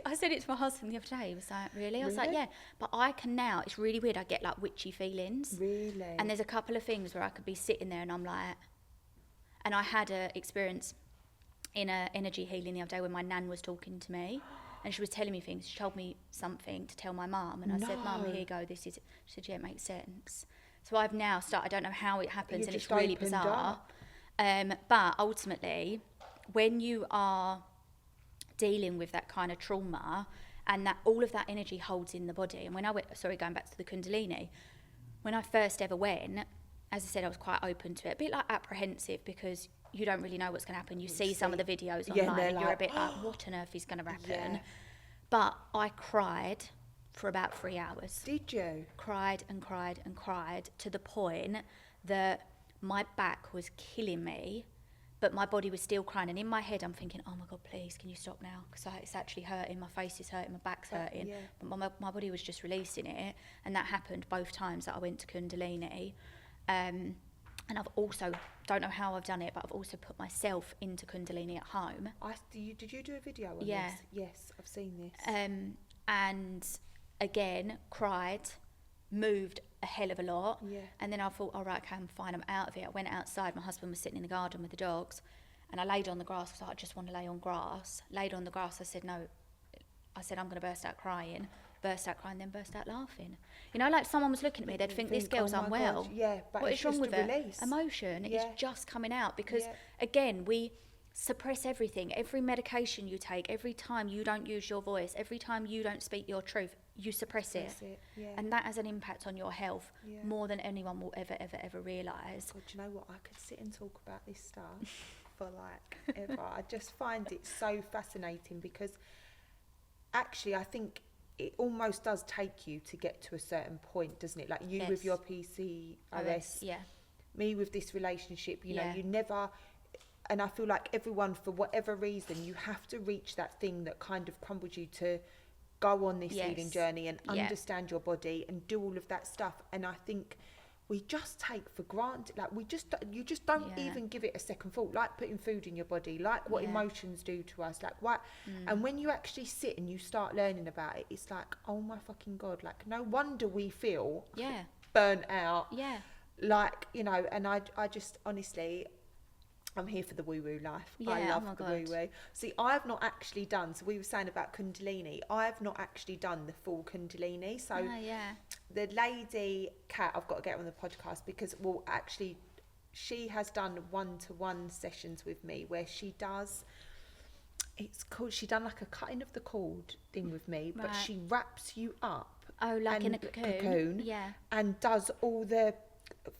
I said it to my husband the other day. He was like, really? I was like, yeah. But I can now, it's really weird, I get, like, witchy feelings. Really? And there's a couple of things where I could be sitting there and I'm like, and I had an experience in a energy healing the other day when my nan was talking to me, and she was telling me things. She told me something to tell my mum, and I said, Mum, here you go, this is it. She said, yeah, it makes sense. So I've now started, I don't know how it happens, and it's really bizarre. But ultimately, when you are dealing with that kind of trauma, and that all of that energy holds in the body, and when I went, going back to the Kundalini, when I first ever went, as I said, I was quite open to it, a bit like apprehensive, because you don't really know what's going to happen. You see some of the videos online, and you're a bit like, what on earth is going to happen? Yeah. But I cried for about 3 hours. Did you? Cried and cried and cried, to the point that my back was killing me, but my body was still crying. And in my head, I'm thinking, oh my God, please, can you stop now? Because it's actually hurting. My face is hurting. My back's hurting. Yeah. But my body was just releasing it. And that happened both times that I went to Kundalini. And I've also, don't know how I've done it, but I've also put myself into Kundalini at home. Did you do a video on this? Yes, I've seen this. And again, cried, moved a hell of a lot. Yeah. And then I thought, all right, okay, I'm fine, I'm out of it. I went outside, my husband was sitting in the garden with the dogs, and I laid on the grass because I just want to lay on grass. Laid on the grass, I said, no. I said, I'm going to burst out crying, then burst out laughing. You know, like someone was looking at me, they'd think this girl's unwell. God. Yeah, but what is wrong with her? Release. Emotion is just coming out because, again, we suppress everything. Every medication you take, every time you don't use your voice, every time you don't speak your truth, you suppress it. Yeah. And that has an impact on your health Yeah. more than anyone will ever realise. God, do you know what? I could sit and talk about this stuff for like ever. I just find it so fascinating because actually I think it almost does take you to get to a certain point, doesn't it? Like you with your PCOS, yeah. me with this relationship, you know, Yeah. you never, and I feel like everyone, for whatever reason, you have to reach that thing that kind of crumbles you to go on this healing journey and understand your body and do all of that stuff. And I think we just take for granted, like you just don't even give it a second thought, like putting food in your body, like what emotions do to us, like what. And when you actually sit and you start learning about it, it's like, oh my fucking God, like no wonder we feel burnt out. Yeah. Like, you know, and I just honestly, I'm here for the woo-woo life. Yeah, I love oh my the God. woo-woo. See, I've not actually done, so we were saying about Kundalini, I've not actually done the full Kundalini. So the lady, Kat, I've got to get her on the podcast because, well, actually, she has done one-to-one sessions with me where she does, it's called, she done like a cutting of the cord thing with me, but she wraps you up. Oh, like in a cocoon? Yeah. And does all the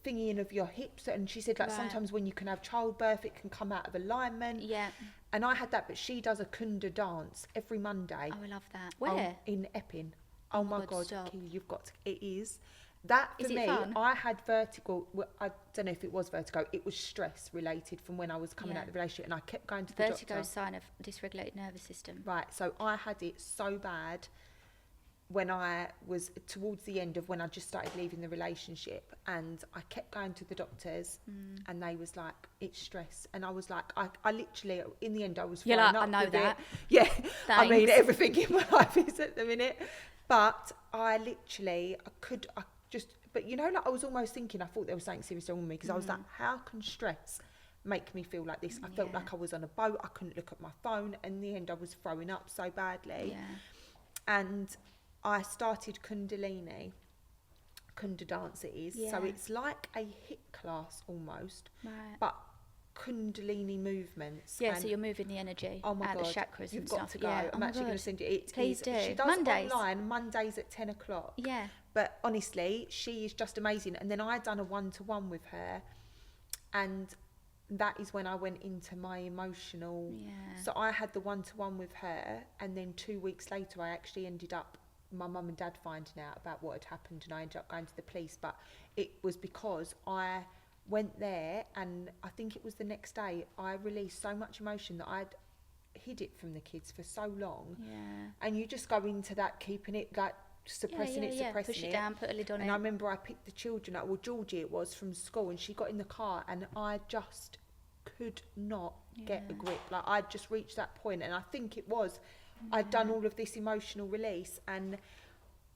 thingying of your hips, and she said like sometimes when you can have childbirth it can come out of alignment. Yeah. And I had that, but she does a Kunda dance every Monday. Oh, I love that. Where? In Epping. Oh my God, stop. Keely, you've got to, it is that for Is it me. fun? I had vertigo. Well, I don't know if it was vertigo, it was stress related from when I was coming out of the relationship, and I kept going to the Vertigo doctor. is a sign of dysregulated nervous system. Right, so I had it so bad when I was towards the end of when I just started leaving the relationship, and I kept going to the doctors and they was like, it's stress. And I was like, I literally, in the end I was You're fine like, up I know with that. it. Yeah, I mean Thanks. everything in my life is at the minute. But I literally, but you know, like I was almost thinking, I thought there was something serious wrong with me because I was like, how can stress make me feel like this? I felt like I was on a boat, I couldn't look at my phone, and in the end I was throwing up so badly. Yeah. And I started Kundalini, Kunda dance it is. So it's like a HIIT class almost, but Kundalini movements. Yeah, and so you're moving the energy oh my out God, the chakras you've and got stuff. to go. Yeah. I'm actually going to send you it. Please do. She does Mondays. online Mondays at 10 o'clock. Yeah. But honestly, she is just amazing. And then I done a one-to-one with her, and that is when I went into my emotional. Yeah. So I had the one-to-one with her, and then 2 weeks later I actually ended up my mum and dad finding out about what had happened, and I ended up going to the police. But it was because I went there, and I think it was the next day I released so much emotion that I'd hid it from the kids for so long. Yeah. And you just go into that, keeping it, like suppressing suppressing Push it down, put a lid on and it. I remember I picked the children up, well Georgie it was, from school, and she got in the car and I just could not get a grip. Like I'd just reached that point, and I think it was I'd done all of this emotional release. And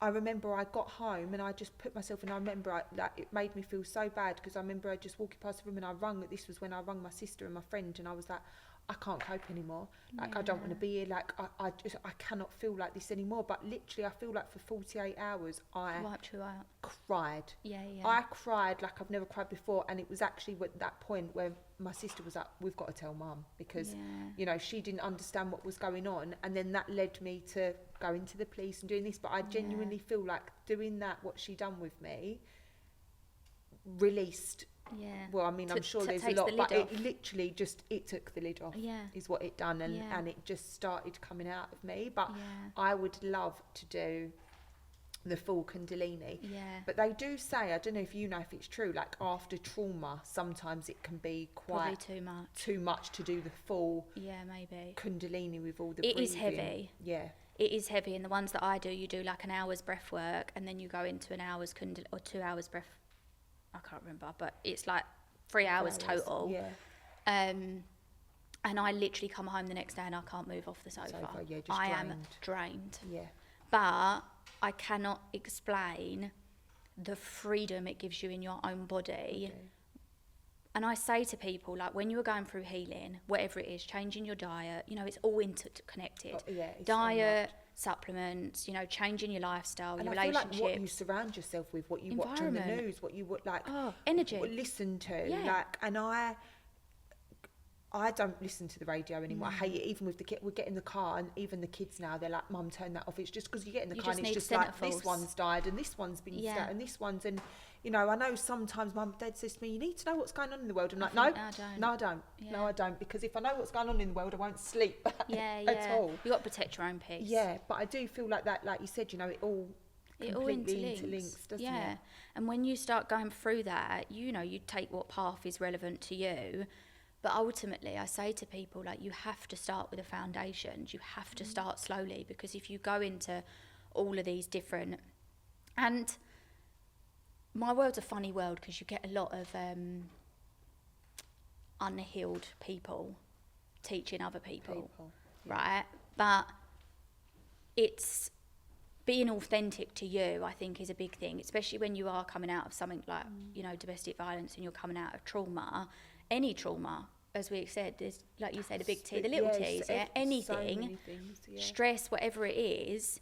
I remember I got home and I just put myself, and I remember like it made me feel so bad because I remember I just walking past the room and I rung, this was when I rung my sister and my friend, and I was like, I can't cope anymore. Like I don't want to be here. Like I cannot feel like this anymore. But literally I feel like for 48 hours I Wiped you out. cried. Yeah. I cried like I've never cried before, and it was actually at that point where my sister was like, we've got to tell mum, because you know, she didn't understand what was going on. And then that led me to going to the police and doing this. But I genuinely feel like doing that, what she done with me, released. Well, I mean, I'm sure there's a lot, but it literally just, it took the lid off, is what it done, and it just started coming out of me. But I would love to do the full Kundalini. But they do say, I don't know if you know if it's true, like after trauma, sometimes it can be quite Probably too much to do the full maybe Kundalini with all the it breathing. is heavy. It is heavy, and the ones that I do, you do like an hour's breath work, and then you go into an hour's or 2 hours breath. I can't remember, but it's like 3 hours total. And I literally come home the next day and I can't move off the sofa. Just I drained. am drained. Yeah. But I cannot explain the freedom it gives you in your own body. And I say to people, like, when you're going through healing, whatever it is, changing your diet, you know, it's all interconnected. Diet, supplements, you know, changing your lifestyle, and your I relationships. feel like what you surround yourself with, what you watch on the news, what you would like, energy, listen to, like, and I don't listen to the radio anymore. I hate it. Even with the kid, we get in the car, and even the kids now, they're like, "Mum, turn that off." It's just because you get in the car and it's just like, this one's died and this one's been and this one's, and you know, I know sometimes Mum, Dad says to me, "You need to know what's going on in the world." I'm like, "No, I don't. Yeah. No, I don't, because if I know what's going on in the world, I won't sleep at all. You got to protect your own peace. Yeah, but I do feel like that, like you said, you know, it all interlinks, doesn't it? And when you start going through that, you know, you take what path is relevant to you. But ultimately, I say to people, like, you have to start with the foundations. You have to start slowly, because if you go into all of these different... And my world's a funny world, because you get a lot of unhealed people teaching other people. Right? But it's... being authentic to you, I think, is a big thing, especially when you are coming out of something like, you know, domestic violence, and you're coming out of trauma. Any trauma, as we said, there's, like you said, the big T, the little T's, anything, so many things, stress, whatever it is,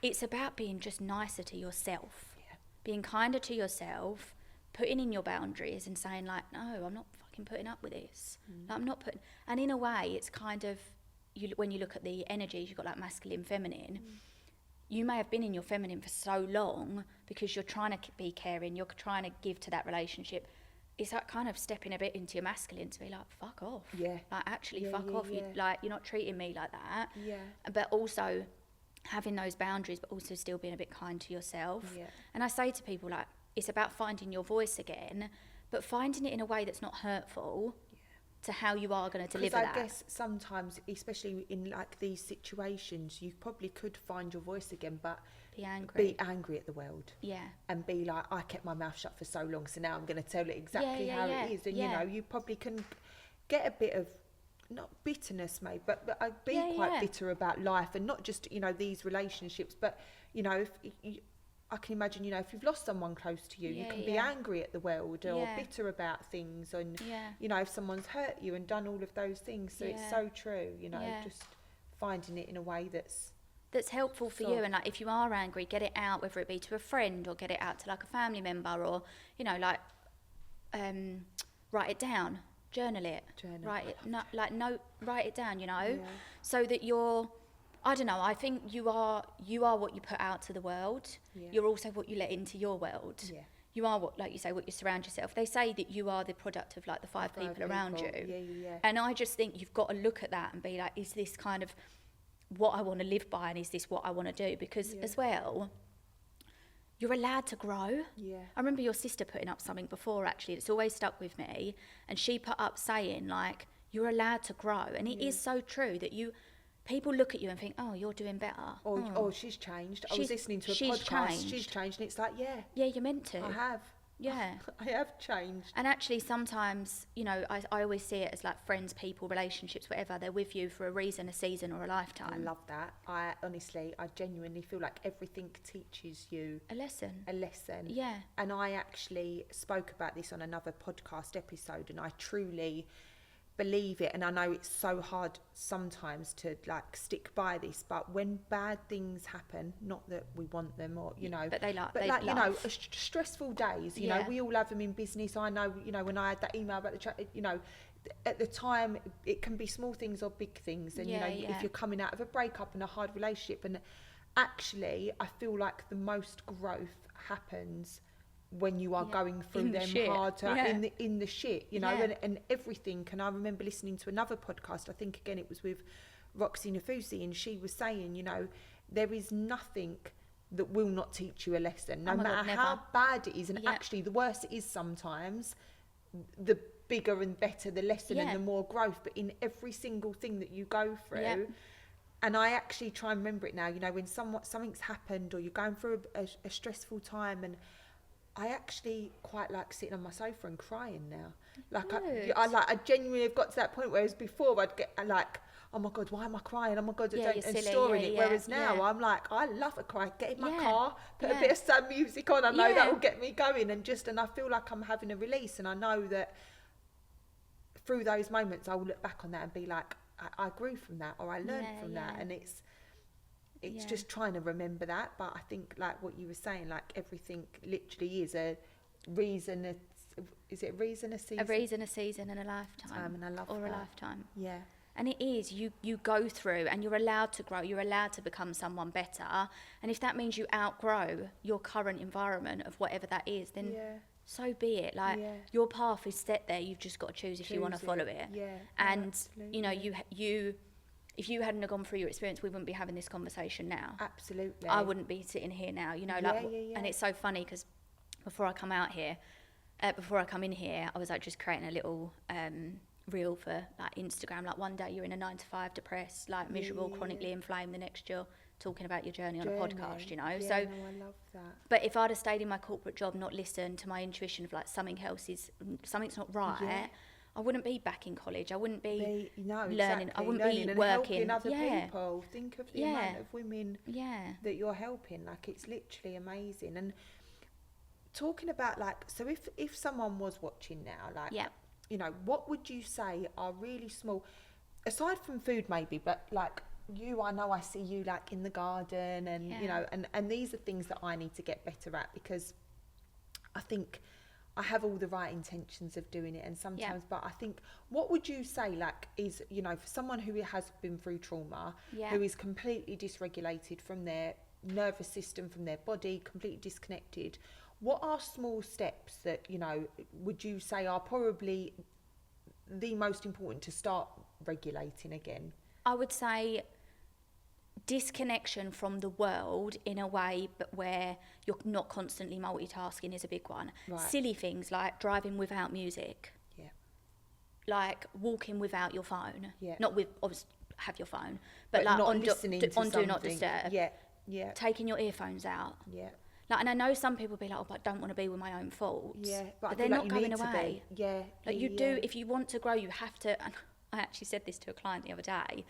it's about being just nicer to yourself, being kinder to yourself, putting in your boundaries and saying, like, no, I'm not fucking putting up with this. Like, I'm not putting... And in a way, it's kind of, when you look at the energies, you've got like masculine, feminine. You may have been in your feminine for so long because you're trying to be caring, you're trying to give to that relationship. It's like kind of stepping a bit into your masculine to be like, fuck off. Yeah. Like, actually, Yeah, fuck yeah, off. yeah. You're not treating me like that. Yeah. But also having those boundaries, but also still being a bit kind to yourself. Yeah. And I say to people, like, it's about finding your voice again, but finding it in a way that's not hurtful to how you are going to deliver that. I guess sometimes, especially in like these situations, you probably could find your voice again, but be angry at the world. Yeah. And be like, I kept my mouth shut for so long, so now I'm going to tell it exactly how it is. And you know, you probably can get a bit of, not bitterness maybe, but be quite bitter about life, and not just, you know, these relationships, but you know, if I can imagine, you know, if you've lost someone close to you, you can be angry at the world or bitter about things, and you know, if someone's hurt you and done all of those things. So it's so true, you know, just finding it in a way that's helpful for you. And like, if you are angry, get it out, whether it be to a friend or get it out to like a family member, or, you know, like write it down, journal it, write it down, you know, so that you're, I don't know, I think you are what you put out to the world. You're also what you let into your world. You are what, like you say, what you surround yourself. They say that you are the product of like the five people around you. And I just think you've got to look at that and be like, is this kind of what I want to live by, and is this what I want to do? Because as well, you're allowed to grow. I remember your sister putting up something before, actually, that's always stuck with me, and she put up saying, like, you're allowed to grow. And it is so true that people look at you and think, oh, you're doing better. Or she's changed. I was listening to a podcast. She's changed. And it's like, yeah, you're meant to. I have. Yeah. I have changed. And actually, sometimes, you know, I always see it as like friends, people, relationships, whatever. They're with you for a reason, a season, or a lifetime. I love that. I genuinely feel like everything teaches you a lesson. Yeah. And I actually spoke about this on another podcast episode, and I truly believe it. And I know it's so hard sometimes to like stick by this, but when bad things happen, not that we want them, or you know, but you know, stressful days, you know, we all have them in business. I know, you know, when I had that email about you know, at the time it can be small things or big things, and you know, if you're coming out of a breakup and a hard relationship, and actually I feel like the most growth happens when you are going through them hard in the shit, you know, and everything. And I remember listening to another podcast, I think again it was with Roxy Nafusi, and she was saying, you know, there is nothing that will not teach you a lesson, no matter how bad it is. And actually the worse it is sometimes, the bigger and better the lesson and the more growth. But in every single thing that you go through, and I actually try and remember it now, you know, when something's happened or you're going through a stressful time, and I actually quite like sitting on my sofa and crying now. Like I genuinely have got to that point, whereas before I'd get like, oh my God, why am I crying? Oh my God, and storing it. Whereas now I'm like, I love a cry. Get in my car, put a bit of sad music on. I know that will get me going, and I feel like I'm having a release. And I know that through those moments, I will look back on that and be like, I grew from that, or I learned from that. And it's just trying to remember that. But I think, like what you were saying, like everything literally is a reason, is it a reason, a season? A reason, a season, and a lifetime. And I love or that. a lifetime. Yeah. And it is, you go through, and you're allowed to grow, you're allowed to become someone better. And if that means you outgrow your current environment of whatever that is, then so be it. Like, your path is set there, you've just got to choose if you want to follow it. Yeah. And, you know, you if you hadn't have gone through your experience, we wouldn't be having this conversation now. Absolutely. I wouldn't be sitting here now, you know, like, and it's so funny because before I come in here, I was like just creating a little reel for like Instagram. Like, one day you're in a 9-to-5 depressed, like miserable, chronically inflamed. The next you're talking about your journey on a podcast, you know. Yeah, so no, I love that. But if I'd have stayed in my corporate job, not listened to my intuition of like something's not right, I wouldn't be back in college. I wouldn't be learning. Exactly. I wouldn't learning be and working. helping other people. Think of the amount of women that you're helping. Like, it's literally amazing. And talking about, like, so if someone was watching now, like, you know, what would you say are really small, aside from food maybe, but like you, I know I see you like in the garden and, you know, and these are things that I need to get better at, because I think I have all the right intentions of doing it, and sometimes, but I think, what would you say, like, is, you know, for someone who has been through trauma, who is completely dysregulated from their nervous system, from their body, completely disconnected, what are small steps that, you know, would you say are probably the most important to start regulating again? I would say disconnection from the world in a way, but where you're not constantly multitasking is a big one. Right. Silly things like driving without music. Yeah. Like walking without your phone. Yeah. Not with, obviously, have your phone, but like not listening to on Do Not Disturb. Yeah. Yeah. Taking your earphones out. Yeah. Like, and I know some people be like, oh, but I don't want to be with my own thoughts. Yeah, but they're not going away. Yeah. Like, you do, if you want to grow, you have to, and I actually said this to a client the other day,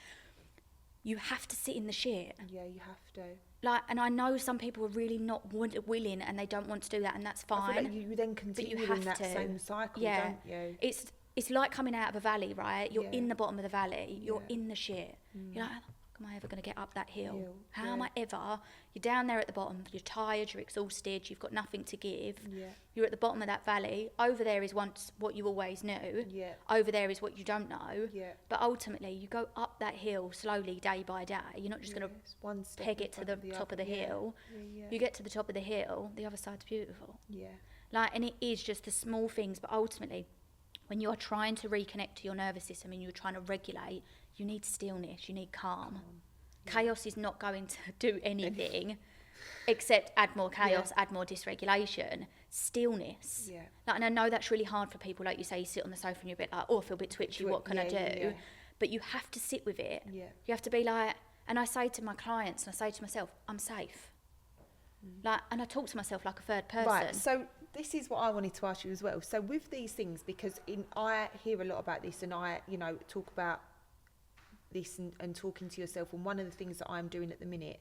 you have to sit in the shit. Yeah, you have to. Like, and I know some people are really not willing and they don't want to do that, and that's fine. I feel like you then continue in that same cycle, don't you? It's like coming out of a valley, right? You're in the bottom of the valley. You're in the shit. You're like, how am I ever going to get up that hill? How am I ever? You're down there at the bottom. You're tired. You're exhausted. You've got nothing to give. You're at the bottom of that valley. Over there is once what you always knew. Over there is what you don't know. But ultimately, you go up that hill slowly, day by day. You're not just going to peg it to the top of the hill. You get to the top of the hill. The other side's beautiful. Like, and it is just the small things. But ultimately, when you are trying to reconnect to your nervous system and you're trying to regulate, you need stillness, you need calm. Chaos is not going to do anything except add more chaos, add more dysregulation. Stillness. Like, and I know that's really hard for people, like you say, you sit on the sofa and you're a bit like, oh, I feel a bit twitchy, what can I do? But you have to sit with it. You have to be like, and I say to my clients, and I say to myself, I'm safe. Like, and I talk to myself like a third person. Right, so this is what I wanted to ask you as well. So with these things, because I hear a lot about this, and I, you know, talk about this and talking to yourself, and one of the things that I'm doing at the minute,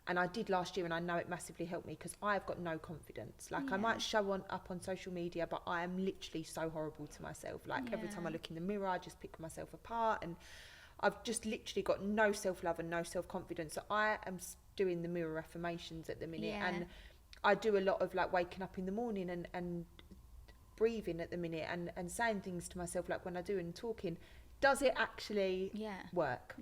and I did last year, and I know it massively helped me, because I've got no confidence. Like, I might show up on social media, but I am literally so horrible to myself. Like, every time I look in the mirror, I just pick myself apart, and I've just literally got no self-love and no self-confidence. So I am doing the mirror affirmations at the minute, and I do a lot of like waking up in the morning and breathing at the minute, and saying things to myself, like when I do and talking. Does it actually work?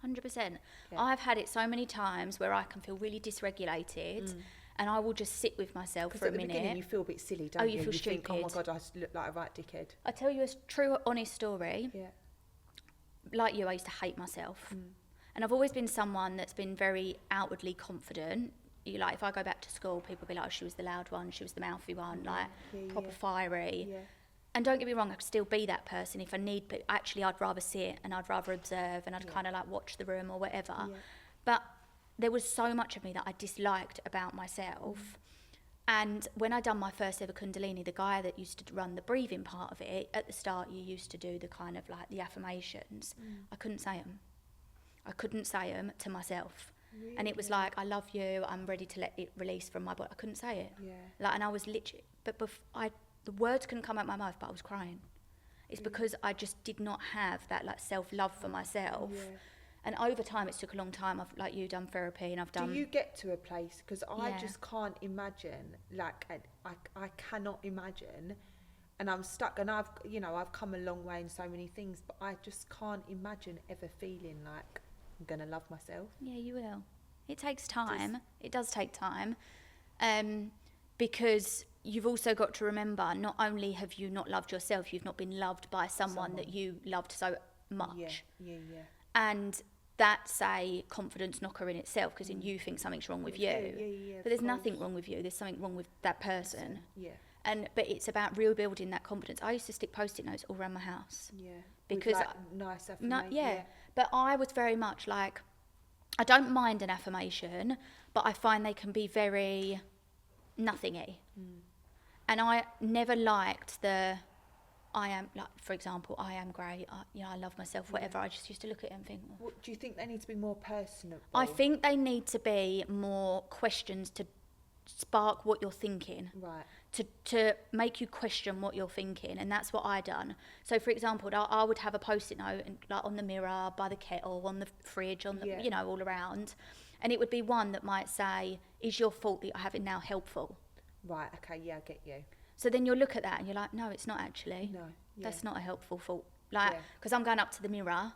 100%. I've had it so many times where I can feel really dysregulated, and I will just sit with myself for a minute. At the beginning you feel a bit silly, don't you? You feel stupid. Think, oh my God, I just look like a right dickhead. I tell you a true, honest story. Like you, I used to hate myself. And I've always been someone that's been very outwardly confident. You, like, if I go back to school, people be like, oh, she was the loud one, she was the mouthy one, like proper fiery. And don't get me wrong, I could still be that person if I need, but actually I'd rather sit and I'd rather observe and I'd kind of like watch the room or whatever. But there was so much of me that I disliked about myself. And when I done my first ever Kundalini, the guy that used to run the breathing part of it, at the start you used to do the kind of like the affirmations. I couldn't say them. I couldn't say them to myself. Really? And it was like, I love you, I'm ready to let it release from my body. I couldn't say it. Like, and I was literally, but the words couldn't come out my mouth, but I was crying. It's because I just did not have that like self-love for myself. And over time, it took a long time. I've, like you, done therapy, and I've done... Do you get to a place, because I just can't imagine, like, I cannot imagine and I'm stuck, and I've come a long way in so many things, but I just can't imagine ever feeling like I'm gonna love myself. Yeah, you will. It takes time. It does take time, because you've also got to remember, not only have you not loved yourself, you've not been loved by someone that you loved so much. Yeah. And that's a confidence knocker in itself, because then you think something's wrong with you. Yeah, But there's nothing wrong with you. There's something wrong with that person. Yeah. But it's about rebuilding that confidence. I used to stick post-it notes all around my house. Yeah. Because with, like, nice affirmation. yeah. But I was very much like, I don't mind an affirmation, but I find they can be very nothingy. And I never liked I am, like, for example, I am great, I love myself, whatever. I just used to look at it and think, What, do you think they need to be more personal? I think they need to be more questions to spark what you're thinking. Right. To make you question what you're thinking, and that's what I done. So, for example, I would have a post-it note, like on the mirror, by the kettle, on the fridge, on the all around, and it would be one that might say, "Is your fault that you're having now helpful?" Right. Okay. Yeah, I get you. So then you'll look at that and you're like, no, it's not actually. No. Yeah. That's not a helpful thought. Like, because I'm going up to the mirror,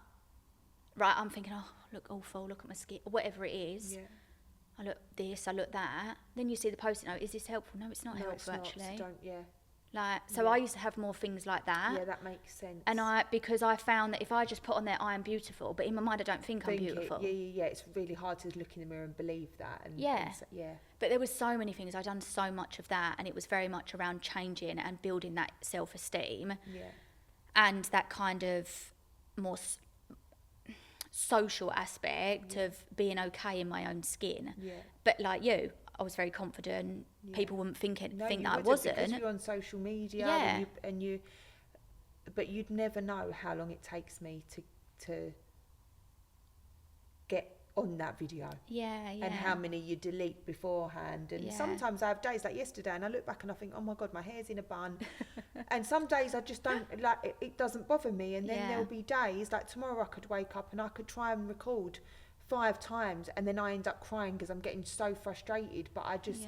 right? I'm thinking, oh, look awful, look at my skin, or whatever it is. Yeah. I look this, I look that. Then you see the post-it note. Is this helpful? No, it's not helpful, actually. So don't. Yeah. Like, so I used to have more things like that. Yeah, that makes sense. And because I found that if I just put on there, I am beautiful, but in my mind I don't think I'm beautiful. Yeah. It's really hard to look in the mirror and believe that. And Yeah. Yeah. But there was so many things. I'd done so much of that, and it was very much around changing and building that self-esteem. Yeah. And that kind of more social aspect of being okay in my own skin. Yeah. But like you, I was very confident. Yeah. People wouldn't think that I wasn't. Because you're on social media. Yeah. But you'd never know how long it takes me to get on that video. Yeah. And how many you delete beforehand. And sometimes I have days like yesterday and I look back and I think, oh my God, my hair's in a bun. And some days I just don't, like, it doesn't bother me. And then there'll be days, like tomorrow I could wake up and I could try and record 5 times and then I end up crying because I'm getting so frustrated, but I just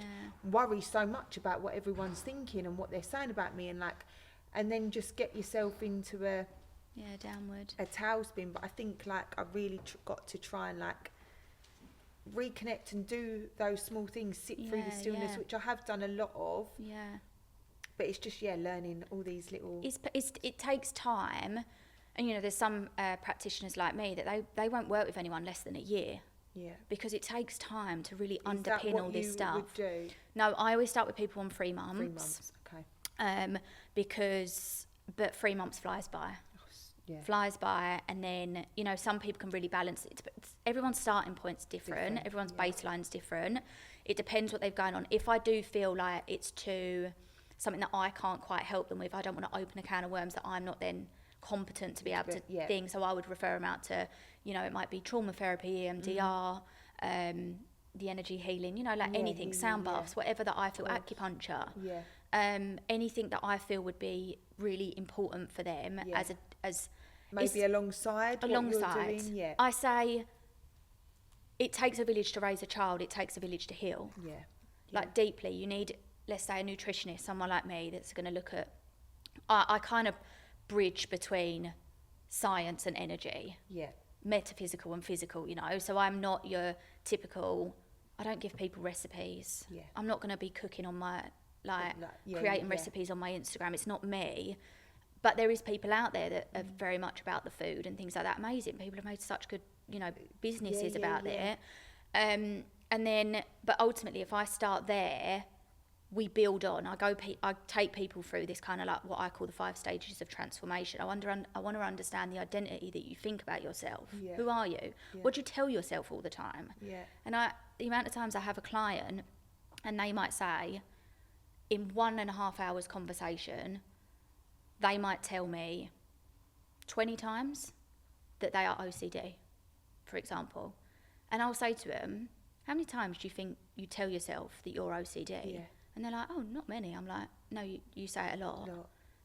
worry so much about what everyone's thinking and what they're saying about me, and then just get yourself into a downward tailspin. But I think like I really got to try and like reconnect and do those small things, sit through the stillness, which I have done a lot of. But it's just learning all these little. It takes time. And, there's some practitioners like me that they won't work with anyone less than a year. Yeah. Because it takes time to really underpin that what all this you stuff. Would do? No, I always start with people on 3 months. 3 months, okay. But 3 months flies by. Yeah. Flies by, and then, some people can really balance it. Everyone's starting point's different. Everyone's baseline's different. It depends what they've going on. If I do feel like it's something that I can't quite help them with, I don't want to open a can of worms that I'm not then competent to be able to think, so I would refer them out to, it might be trauma therapy, EMDR, the energy healing, anything, sound baths, whatever that I feel, acupuncture, anything that I feel would be really important for them as maybe alongside what you're doing. I say it takes a village to raise a child, it takes a village to heal. Like deeply, you need, let's say, a nutritionist, someone like me that's going to look at, I kind of bridge between science and energy, metaphysical and physical, so I'm not your typical, I don't give people recipes. I'm not going to be cooking on my creating recipes on my Instagram. It's not me. But there is people out there that are very much about the food and things like that. Amazing. People have made such good, businesses about it. And then, but ultimately, if I start there, we build on. I take people through this kind of like what I call the 5 stages of transformation. I want to understand the identity that you think about yourself. Who are you? What do you tell yourself all the time? And the amount of times I have a client and they might say, in 1.5 hours conversation, they might tell me 20 times that they are OCD, for example. And I'll say to them, how many times do you think you tell yourself that you're OCD? And they're like, oh, not many. I'm like, no, you say it a lot.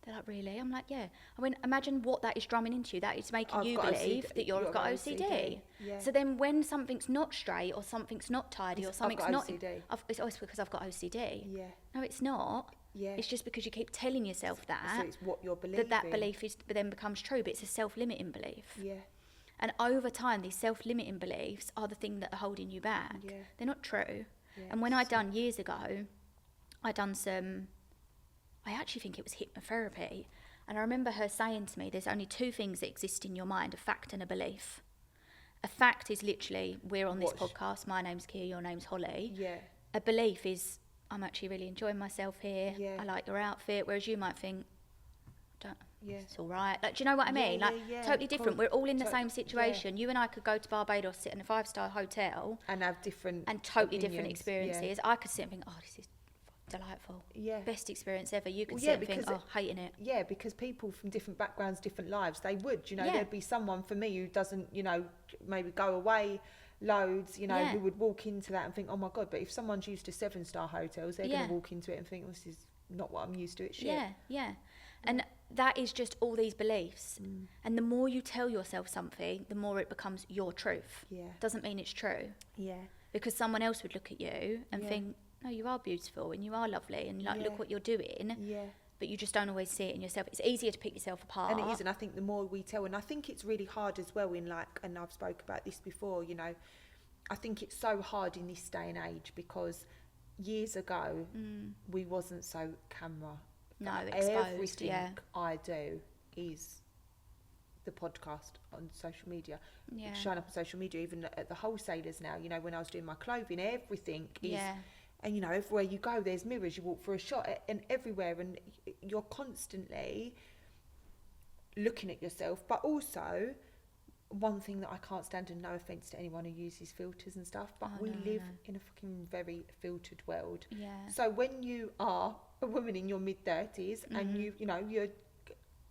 They're like, really? I'm like, yeah. I mean, imagine what that is drumming into you. That is making you believe that you've got OCD. So then when something's not straight or something's not tidy or something's not... OCD. It's always because I've got OCD. No, it's not. Yeah. It's just because you keep telling yourself that, So it's what you're believing. that belief then becomes true, but it's a self-limiting belief. Yeah. And over time, these self-limiting beliefs are the thing that are holding you back. Yeah. They're not true. Yeah, And when years ago, I actually think it was hypnotherapy. And I remember her saying to me, there's only two things that exist in your mind, a fact and a belief. A fact is literally, we're on this podcast, my name's Kia, your name's Holly. Yeah. A belief is, I'm actually really enjoying myself here. Yeah. I like your outfit. Whereas you might think, Yeah. it's all right. Like, do you know what I mean? Totally different. We're all in the same situation. You and I could go to Barbados, sit in a 5-star hotel, and have different and totally different opinions. experiences. I could sit and think, oh, this is delightful. Yeah. Best experience ever. You could sit and think, oh, hating it. Yeah, because people from different backgrounds, different lives, they would, Yeah. there'd be someone for me who doesn't, maybe go away loads, Yeah. who would walk into that and think, oh my God, but if someone's used to 7-star hotels, they're going Yeah. to walk into it and think, this is not what I'm used to, it's shit. Yeah, yeah. And that is just all these beliefs. And the more you tell yourself something, the more it becomes your truth. Yeah. Doesn't mean it's true. Yeah. Because someone else would look at you and Yeah. think, no, you are beautiful and you are lovely and like, Yeah. look what you're doing. Yeah. But you just don't always see it in yourself. It's easier to pick yourself apart. And it is, and I think the more we tell, and I think it's really hard as well in and I've spoke about this before, I think it's so hard in this day and age because years ago we wasn't so camera. No, Like, exposed, everything yeah. I do is the podcast on social media, Yeah. showing up on social media, even at the wholesalers now, when I was doing my clothing, everything is, Yeah. and everywhere you go, there's mirrors, you walk for a shot and everywhere, and you're constantly looking at yourself. But also, one thing that I can't stand, and no offence to anyone who uses filters and stuff, but we live in a fucking very filtered world. Yeah. So when you are a woman in your mid-30s and you're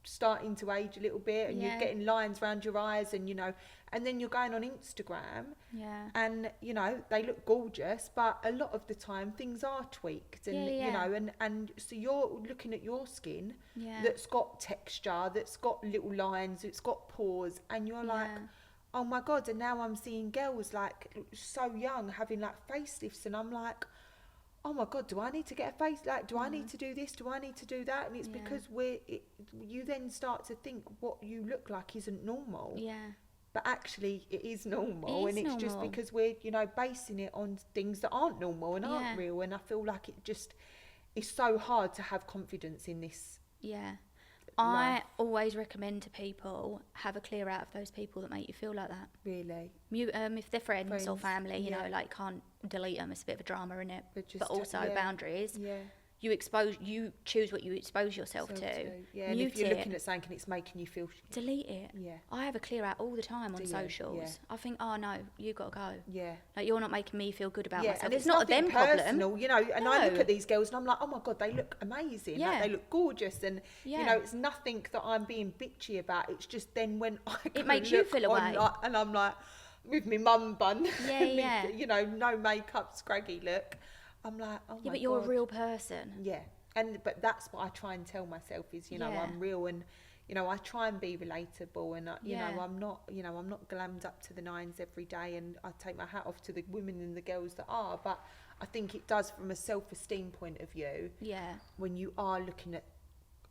starting to age a little bit and you're getting lines around your eyes and and then you're going on Instagram Yeah. and they look gorgeous, but a lot of the time things are tweaked and and so you're looking at your skin Yeah. that's got texture, that's got little lines, it's got pores, and you're like, oh my God. And now I'm seeing girls like so young having like facelifts, and I'm like, oh my God, do I need to get a face? Like, do I need to do this? Do I need to do that? And it's because you then start to think what you look like isn't normal. Yeah. But actually it is normal. It is and it's just normal. because we're, basing it on things that aren't normal and aren't real. And I feel like it's so hard to have confidence in this. Yeah. I life. always recommend to people, have a clear out of those people that make you feel like that. Really. Mute them if they're friends or family, you yeah. know, like can't delete them. It's a bit of a drama, isn't it? But just But also boundaries. Yeah. You choose what you expose yourself So to. yeah, and Mute if you're it, looking at something and it's making you feel delete it. Yeah. I have a clear out all the time on Do you? socials. Yeah. I think, oh no, you got to go. Yeah. Like, you're not making me feel good about Yeah, myself. and It's not a them problem. personal, and I look at these girls and I'm like, oh my God, they look amazing. Yeah. Like, they look gorgeous, and Yeah. it's nothing that I'm being bitchy about. It's just then when I go makes you look feel on, away. like, and I'm like, with my mum bun, Yeah, yeah. no makeup, scraggy look. I'm like, oh my God. Yeah, but you're a real person. Yeah, but that's what I try and tell myself is, Yeah. I'm real, and I try and be relatable, and Yeah. I'm not glammed up to the nines every day, and I take my hat off to the women and the girls that are. But I think it does, from a self-esteem point of view, Yeah. when you are looking at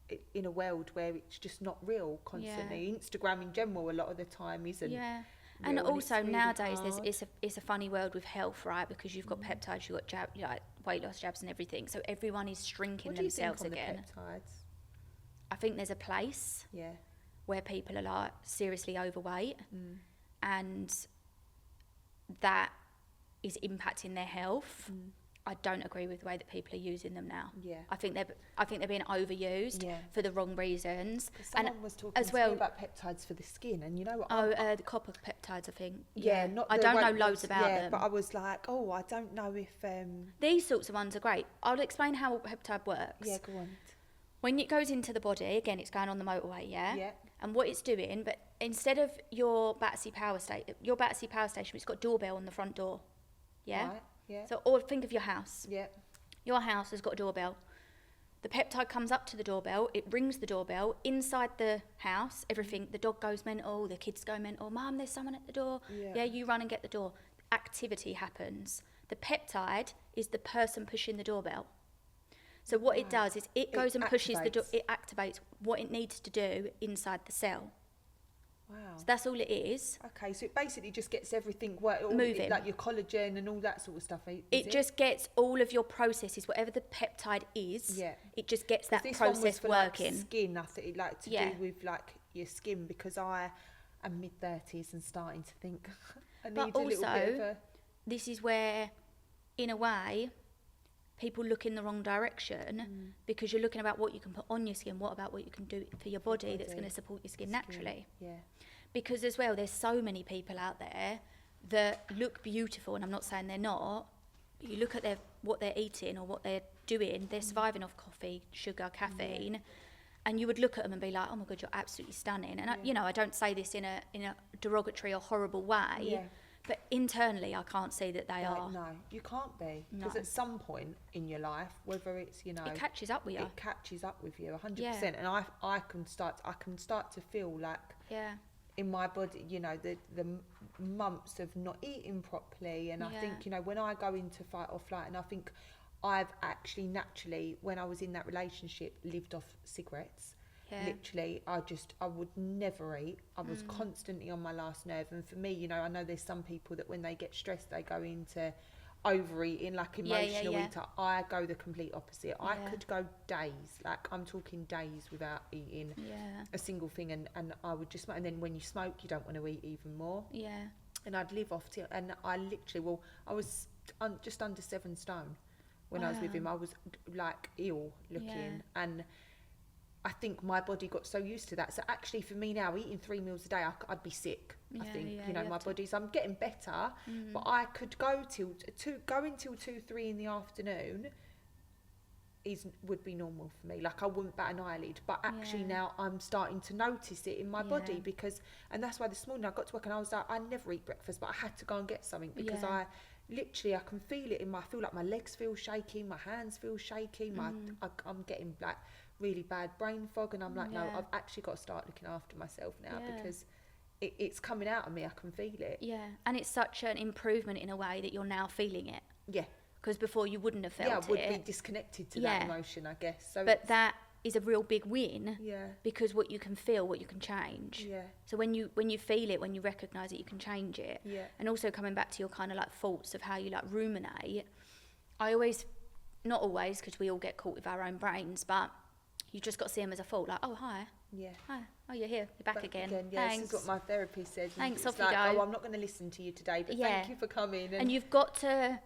it in a world where it's just not real constantly. Instagram in general a lot of the time isn't. Yeah. real, And it's also really nowadays, hard. it's a funny world with health, right? Because you've got peptides, you've got weight loss jabs and everything. So everyone is shrinking What do you think themselves on again. the peptides? I think there's a place Yeah. where people are like seriously overweight, and that is impacting their health. I don't agree with the way that people are using them now. Yeah. I think they're being overused Yeah. for the wrong reasons. Someone was talking as to well, me about peptides for the skin, and you know what? the copper peptides, I think. Yeah, not I the don't know weight loads loss, about yeah, them. but I was like, oh, I don't know if These sorts of ones are great. I'll explain how a peptide works. yeah, go on. When it goes into the body, again, it's going on the motorway, yeah? Yeah. And what it's doing, but instead of your Battersea power station, it's got doorbell on the front door, yeah? Right, yeah. So, or think of your house. Yeah. Your house has got a doorbell. The peptide comes up to the doorbell, it rings the doorbell. Inside the house, everything, the dog goes mental, the kids go mental. Mum, there's someone at the door. Yeah. You run and get the door. Activity happens. The peptide is the person pushing the doorbell. So what it Right. does is it goes and pushes activates. it activates what it needs to do inside the cell. Wow. So that's all it is. Okay, so it basically just gets everything Moving. like your collagen and all that sort of stuff. Is It just gets all of your processes, whatever the peptide is, Yeah. it just gets 'Cause that this one was process for, working. Like, skin, I think, like to Yeah. do with like your skin, because I am mid-30s and starting to think I need But a little bit of also, a... This is where, in a way, people look in the wrong direction because you're looking about what you can put on your skin. What about what you can do for your body that's going to support your skin naturally? Yeah. Because as well, there's so many people out there that look beautiful, and I'm not saying they're not, but you look at what they're eating or what they're doing, they're surviving off coffee, sugar, caffeine, and you would look at them and be like, oh my God, you're absolutely stunning. And I don't say this in a derogatory or horrible way, but internally I can't see that they are. No, you can't be, because No. at some point in your life, whether it's, you know, It catches up with you. it catches up with you 100%. Yeah. And I can start to feel like Yeah. in my body, you know, the months of not eating properly. And I think, you know, when I go into fight or flight, and I think I've actually naturally, when I was in that relationship, lived off cigarettes. Yeah. Literally, I would never eat. I was constantly on my last nerve. And for me, you know, I know there's some people that when they get stressed, they go into overeating, like emotional eater. I go the complete opposite. I could go days, like I'm talking days, without eating a single thing, and I would just smoke. And then when you smoke, you don't want to eat even more. Yeah. And I'd live off till, and I literally, I was just under 7 stone when I was with him. I was like ill looking, and I think my body got so used to that. So actually, for me now, eating 3 meals a day, I'd be sick. I think, you know, my body's. I'm getting better, but I could go until 2-3 in the afternoon. Would be normal for me. Like I wouldn't bat an eyelid. But actually now I'm starting to notice it in my body, because, and that's why this morning I got to work and I was like, I never eat breakfast, but I had to go and get something, because I can feel it in I feel like my legs feel shaky, my hands feel shaky, I'm getting like really bad brain fog, and I'm like, no, I've actually got to start looking after myself now, because it's coming out of me. I can feel it. Yeah, and it's such an improvement in a way that you're now feeling it. Yeah. Because before you wouldn't have felt it. Yeah, I would be disconnected to that emotion, I guess. So but that is a real big win. Yeah. Because what you can feel, what you can change. Yeah. So when you feel it, when you recognise it, you can change it. Yeah. And also coming back to your kind of like thoughts of how you like ruminate, I always, not always, because we all get caught with our own brains, but you just got to see them as a fault. Like, oh, hi. Yeah. Hi. Oh, you're here. You're back again. Yeah, Thanks. this is what my therapist said. Thanks, It's off you like, go. oh, I'm not going to listen to you today, but thank you for coming. And you've got to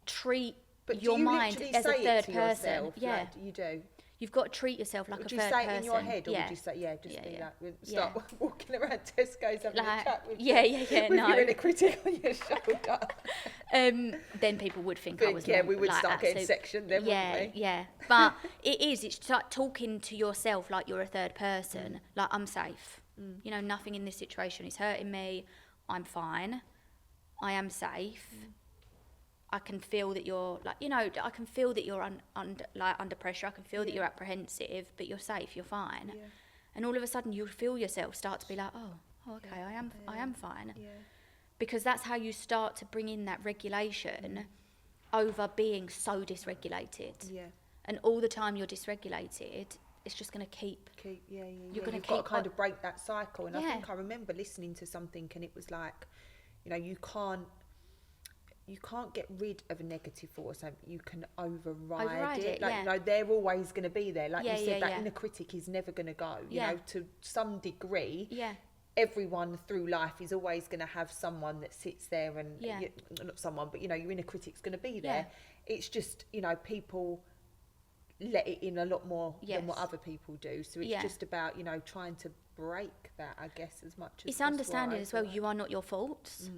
treat but your do you mind literally as a say third it to person. yourself? Yeah. Like, you do. You've got to treat yourself like Would a you third say person. it in your head, or would you say, start walking around Tesco's having a chat with with your inner critic on your shoulder? Then people would think I was we would like, start getting sectioned then, wouldn't we? Yeah. But it's like talking to yourself like you're a third person. Like, I'm safe. You know, nothing in this situation is hurting me. I'm fine. I am safe. I can feel that you're like, you know, I can feel that you're under pressure. I can feel that you're apprehensive, but you're safe. You're fine. Yeah. And all of a sudden, you feel yourself start to be like, oh, okay, I am fine. Yeah. Because that's how you start to bring in that regulation over being so dysregulated. Yeah. And all the time you're dysregulated, it's just going to keep. You're You're going gonna to got to keep kind of break that cycle. And I Yeah. think I remember listening to something, and it was like, you know, you can't get rid of a negative thought or something. You can override it. Like, you know, they're always going to be there. Like you said, that inner critic is never going to go. You know, to some degree. Yeah. Everyone through life is always going to have someone that sits there, and not someone, but you know, your inner critic's going to be there. It's just, you know, people let it in a lot more than what other people do. So it's just about, you know, trying to break that, I guess, as much as It's possible. understanding as well, you are not your faults.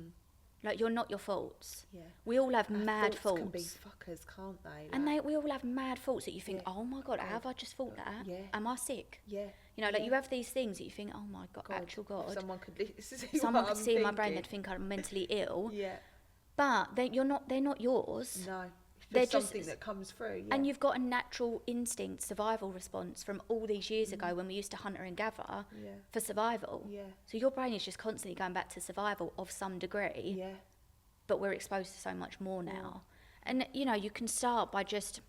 Like, you're not your faults. Yeah. We all have Our mad thoughts can faults. be fuckers, can't they? And we all have mad faults that you think, oh my God, have I just thought that? Yeah. Am I sick? Yeah. You know, like you have these things that you think, oh my God, actual God. Someone could see Someone what could I'm see in my brain, thinking. they'd think I'm mentally ill. Yeah. But they're not yours. No. They're It's just something that comes through. And you've got a natural instinct, survival response from all these years ago when we used to hunter and gather for survival. Yeah. So your brain is just constantly going back to survival of some degree. Yeah. But we're exposed to so much more now. And, you know, you can start by just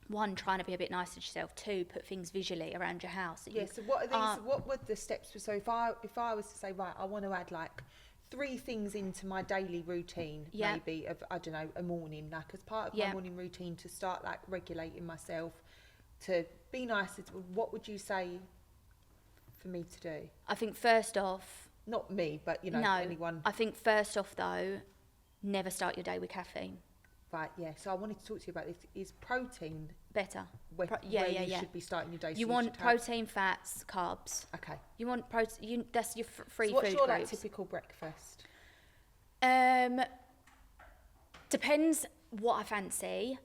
one, trying to be a bit nicer to yourself. Two, put things visually around your house. That Yeah, you so what are these, aren't- what would the steps be? So if I was to say, right, I want to add like 3 things into my daily routine, Yeah. maybe of, I don't know, a morning, like as part of Yeah. my morning routine to start like regulating myself, to be nicer, what would you say for me to do? I think first off, Not me, but you know, no. anyone. I think first off though, never start your day with caffeine. Right, yeah. So I wanted to talk to you about this. Is protein Better. where, Yeah, where yeah, you yeah. should be starting your day? You so want should have- protein, fats, carbs. Okay. You want protein. That's your free So what's food your like, groups. typical breakfast? Depends what I fancy,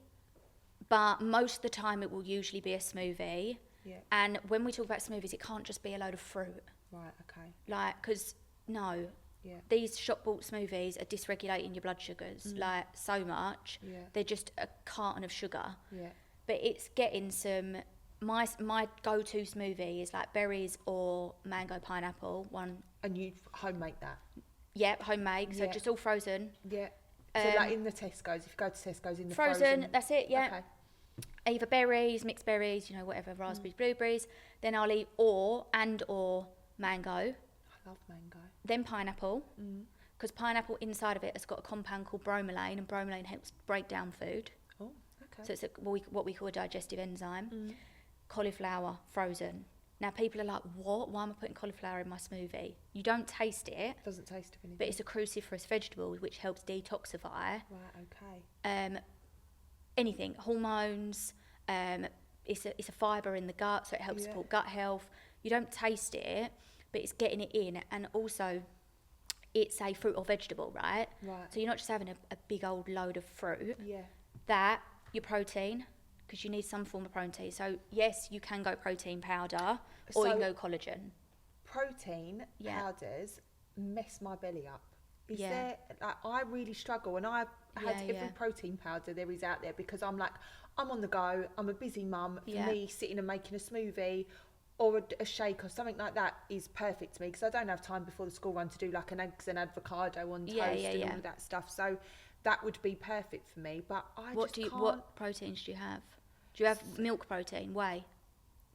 but most of the time it will usually be a smoothie. Yeah. And when we talk about smoothies, it can't just be a load of fruit. Right, okay. Like, because no, Yeah. these shop bought smoothies are dysregulating your blood sugars like so much. Yeah. They're just a carton of sugar. Yeah. But it's getting some. My go-to smoothie is like berries or mango pineapple. One, And you home make that? yeah, homemade. So Yeah. just all frozen. Yeah. So like in the Tesco's, if you go to Tesco's in the Frozen. That's it. Yeah. Okay. Either berries, mixed berries, you know, whatever, raspberries, blueberries. Then I'll eat or mango. I love mango. Then pineapple, because pineapple inside of it has got a compound called bromelain, and bromelain helps break down food. Oh, okay. So it's what we call a digestive enzyme. Cauliflower, frozen. Now people are like, what? Why am I putting cauliflower in my smoothie? You don't taste it, Doesn't taste of anything. but it's a cruciferous vegetable which helps detoxify Right, okay. anything, hormones. It's a fibre in the gut, so it helps Yeah. support gut health. You don't taste it, but it's getting it in, and also it's a fruit or vegetable, right? Right. So you're not just having a big old load of fruit. Yeah. That, your protein, because you need some form of protein. So yes, you can go protein powder, or you can So- go collagen. Protein Yeah. powders mess my belly up. Is Yeah. there, like, I really struggle, and I've had Yeah, every yeah. protein powder there is out there, because I'm like, I'm on the go, I'm a busy mum. For Yeah. me, sitting and making a smoothie or a shake or something like that is perfect to me, because I don't have time before the school run to do like an eggs and avocado on toast Yeah, yeah, and yeah. all of that stuff. So that would be perfect for me, but What just can't. what proteins do you have? Do you have milk protein, whey?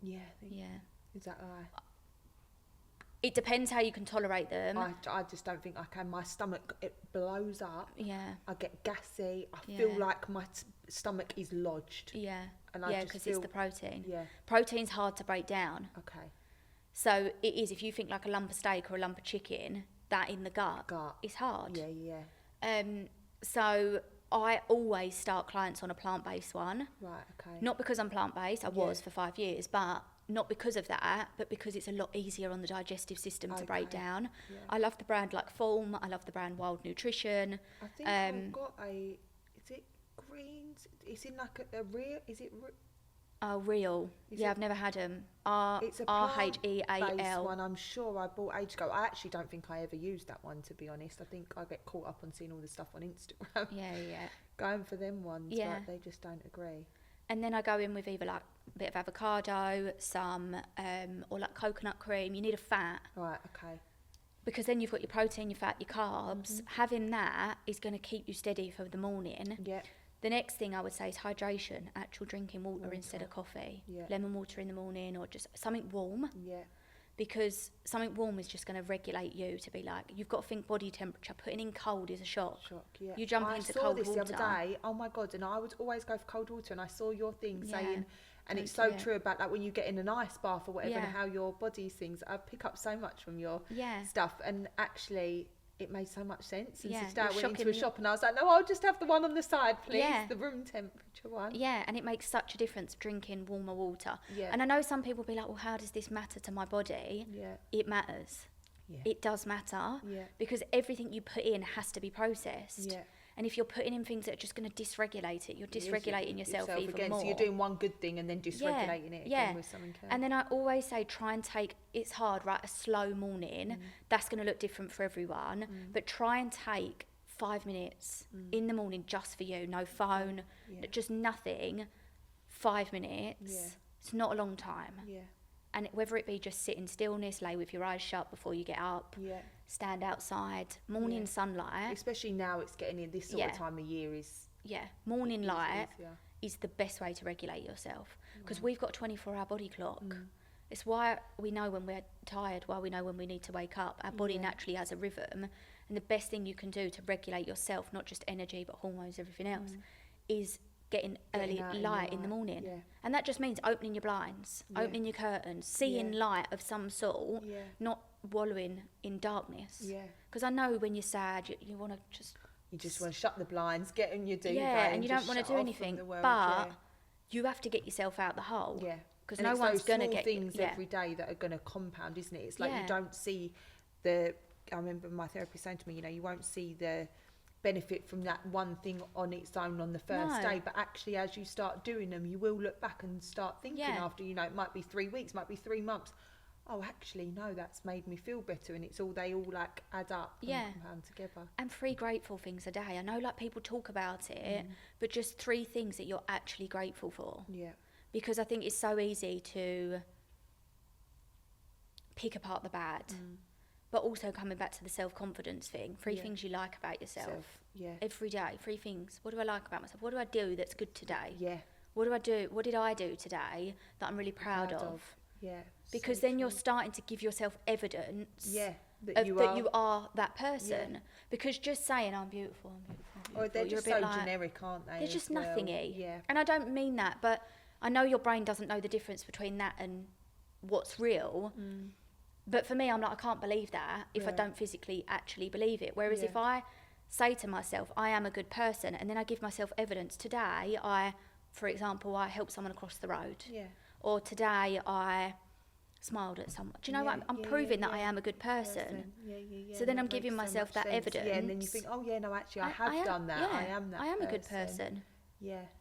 Yeah, I think, Yeah. is that right? It depends how you can tolerate them. I just don't think I can. My stomach, it blows up. Yeah. I get gassy. I feel Yeah. like my stomach is lodged. Yeah. And I Yeah, just because feel, it's the protein. Yeah. Protein's hard to break down. Okay. So it is, if you think like a lump of steak or a lump of chicken, that in the gut, Gut. is hard. Yeah, yeah. So I always start clients on a plant-based one. Right. Okay. Not because I'm plant-based, I Yeah. was for 5 years, but not because of that, but because it's a lot easier on the digestive system to break Okay. down. Yeah. I love the brand like Form, I love the brand Wild Nutrition. I think I've got a. Is it greens? It's in like a real. Is it? Oh, Real. Is Yeah, it- I've never had them. It's a RHEAL. plant-based one. I'm sure I bought ages ago. I actually don't think I ever used that one, to be honest. I think I get caught up on seeing all the stuff on Instagram, Yeah, yeah. going for them ones, Yeah. but they just don't agree. And then I go in with either like a bit of avocado, some, or like coconut cream. You need a fat, Right. Okay. because then you've got your protein, your fat, your carbs. Mm-hmm. Having that is going to keep you steady for the morning. Yeah. The next thing I would say is hydration, actual drinking water instead of coffee. Yeah. Lemon water in the morning, or just something warm, Yeah. because something warm is just going to regulate you to be like, you've got to think body temperature. Putting in cold is a shock. Yeah. You jump I into saw cold this water. the other day. Oh my god! And I would always go for cold water, and I saw your thing Yeah, saying, and don't it's so do it. true about like when you get in an ice bath or whatever, Yeah. and how your body things. I pick up so much from your Yeah. stuff, and actually. It made so much sense. And Yeah, sister, I you're went into a shocking- shop and I was like, no, I'll just have the one on the side, please. Yeah. The room temperature one. Yeah, and it makes such a difference drinking warmer water. Yeah. And I know some people be like, well, how does this matter to my body? Yeah. It matters. Yeah. It does matter. Yeah. Because everything you put in has to be processed. Yeah. And if you're putting in things that are just going to dysregulate it, you're dysregulating yourself even again. more. So you're doing one good thing and then dysregulating it again with something else. And then I always say, try and take, it's hard, right? A slow morning, that's going to look different for everyone, but try and take 5 minutes in the morning just for you. No phone, Yeah. just nothing. 5 minutes. Yeah. It's not a long time. Yeah. And whether it be just sit in stillness, lay with your eyes shut before you get up, Yeah. stand outside, morning Yeah. sunlight. Especially now it's getting in this sort Yeah. of time of year is Yeah, morning light easier. is the best way to regulate yourself, because we've got a 24-hour body clock. It's why we know when we're tired, why we know when we need to wake up. Our body naturally has a rhythm, and the best thing you can do to regulate yourself, not just energy but hormones, everything else, is getting early light in the morning. And that just means opening your blinds, opening your curtains, seeing light of some sort, not wallowing in darkness. Because I know when you're sad, you want to just... You just want to shut the blinds, get in your duvet, and you don't want to do anything. But you have to get yourself out the hole. Because no one's going to get... things every day that are going to compound, isn't it? It's like you don't see the... I remember my therapist saying to me, you know, you won't see the benefit from that one thing on its own on the first day, but actually as you start doing them, you will look back and start thinking after, you know, it might be 3 weeks, might be 3 months. Oh, actually, no, that's made me feel better, and they all like add up and compound together. And 3 grateful things a day. I know like people talk about it, but just 3 things that you're actually grateful for. Because I think it's so easy to pick apart the bad, but also coming back to the self-confidence thing. 3 things you like about yourself. Every day, 3 things. What do I like about myself? What do I do that's good today? What do I do? What did I do today that I'm really proud of? Because so then you're starting to give yourself evidence that you are that person. Because just saying I'm beautiful, or they're just so generic, aren't they? They're just nothingy. And I don't mean that, but I know your brain doesn't know the difference between that and what's real. But for me, I'm like, I can't believe that if I don't physically actually believe it. Whereas if I say to myself, I am a good person, and then I give myself evidence. Today, for example, I helped someone across the road. Or today, I smiled at someone. Do you know what? I'm proving that I am a good person. So then I'm giving myself that evidence. And then you think, oh yeah, no, actually, I have done that. I am that. I am a good person.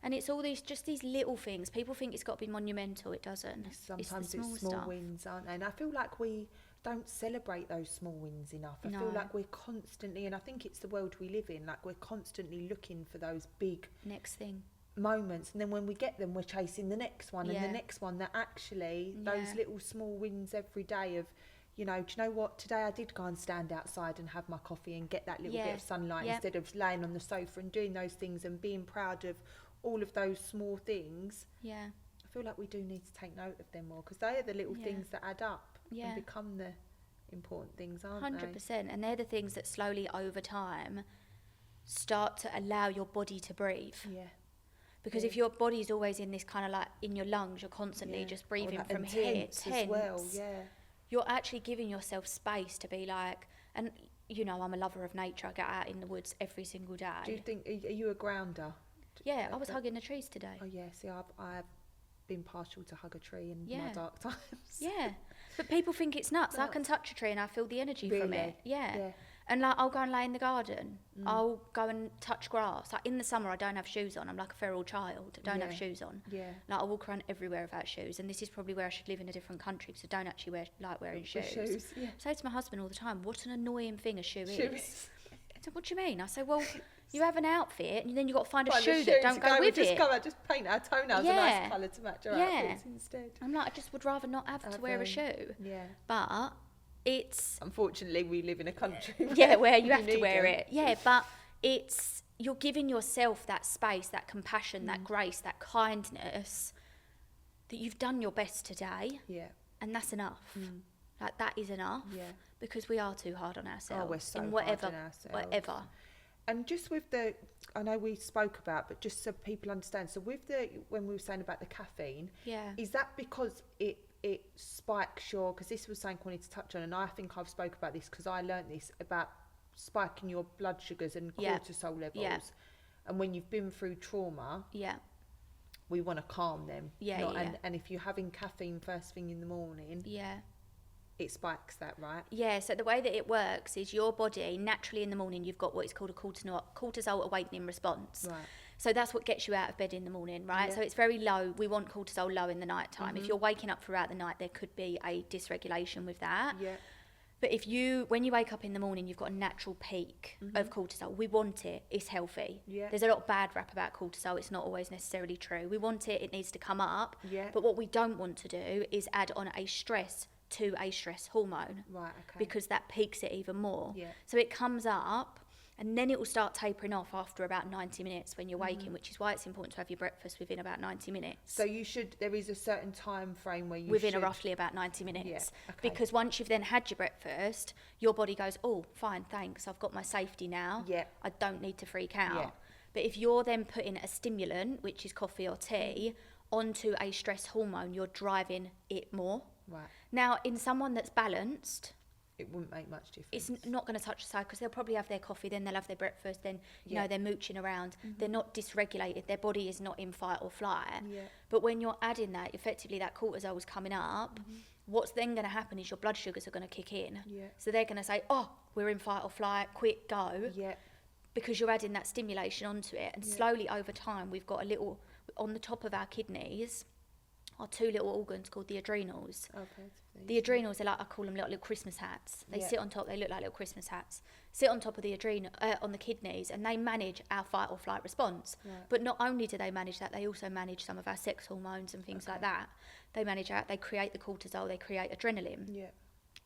And it's all these little things. People think it's got to be monumental. It doesn't. Sometimes it's small wins, aren't they? And I feel like we don't celebrate those small wins enough. I feel like we're constantly, and I think it's the world we live in, like we're constantly looking for those big next thing moments, and then when we get them, we're chasing the next one and the next one. That actually those little small wins every day of, you know, do you know what, today I did go and stand outside and have my coffee and get that little bit of sunlight instead of laying on the sofa and doing those things and being proud of all of those small things. I feel like we do need to take note of them more, because they are the little things that add up and become the important things, aren't 100%. They? And they're the things that slowly over time start to allow your body to breathe. Because if your body's always in this kind of like in your lungs, you're constantly just breathing like from here, tense as well. You're actually giving yourself space to be like, and you know, I'm a lover of nature. I get out in the woods every single day. Do you think, are you a grounder? Yeah, I was hugging the trees today. Oh yeah, see, I've been partial to hug a tree in my dark times. But people think it's nuts. I can touch a tree and I feel the energy from it. And like, I'll go and lay in the garden. I'll go and touch grass. Like in the summer, I don't have shoes on. I'm like a feral child. I don't have shoes on. Like I walk around everywhere without shoes. And this is probably where I should live in a different country, because I don't actually like wearing shoes. I say to my husband all the time, what an annoying thing a shoe is. So what do you mean? I say, well, you have an outfit and then you've got to find a shoe that don't go with it. Just paint our toenails a nice colour to match our outfits instead. I'm like, I just would rather not have to wear a shoe. But it's... Unfortunately, we live in a country where you have to wear it. But it's... You're giving yourself that space, that compassion, that grace, that kindness, that you've done your best today. And that's enough. Like, that is enough. Because we are too hard on ourselves. Oh, we're so hard on ourselves. Whatever. And just with the, I know we spoke about, but just so people understand, so with the, when we were saying about the caffeine, is that because it spikes your, because this was something I wanted to touch on, and I think I've spoke about this because I learnt this about spiking your blood sugars and cortisol levels, and when you've been through trauma, we want to calm them, and if you're having caffeine first thing in the morning, it spikes that, right? So the way that it works is your body, naturally in the morning, you've got what is called a cortisol awakening response. So that's what gets you out of bed in the morning, right? So it's very low. We want cortisol low in the night time. If you're waking up throughout the night, there could be a dysregulation with that. But when you wake up in the morning, you've got a natural peak of cortisol. We want it. It's healthy. There's a lot of bad rap about cortisol. It's not always necessarily true. We want it. It needs to come up. But what we don't want to do is add on a stress hormone, because that peaks it even more. So it comes up, And then it will start tapering off after about 90 minutes when you're waking, which is why it's important to have your breakfast within about 90 minutes. So there is a certain time frame where you within should... roughly about 90 minutes. Yeah, okay. Because once you've then had your breakfast, your body goes, oh, fine, thanks, I've got my safety now. Yeah. I don't need to freak out. Yeah. But if you're then putting a stimulant, which is coffee or tea, onto a stress hormone, you're driving it more. Right. Now, in someone that's balanced, It wouldn't make much difference. it's not going to touch the side, because they'll probably have their coffee, then they'll have their breakfast, then you Yeah. know they're mooching around. They're not dysregulated. Their body is not in fight or flight. Yeah. But when you're adding that, effectively that cortisol is coming up. What's then going to happen is your blood sugars are going to kick in. Yeah. So they're going to say, "Oh, we're in fight or flight. Quick, go!" Yeah. Because you're adding that stimulation onto it, and slowly over time, we've got a little on the top of our kidneys are two little organs called the adrenals. Okay. The adrenals are like, I call them little Christmas hats. They Yeah. sit on top, they look like little Christmas hats. Sit on top of the on the kidneys, and they manage our fight or flight response. Right. But not only do they manage that, they also manage some of our sex hormones and things like that. They manage they create the cortisol, they create adrenaline. Yeah.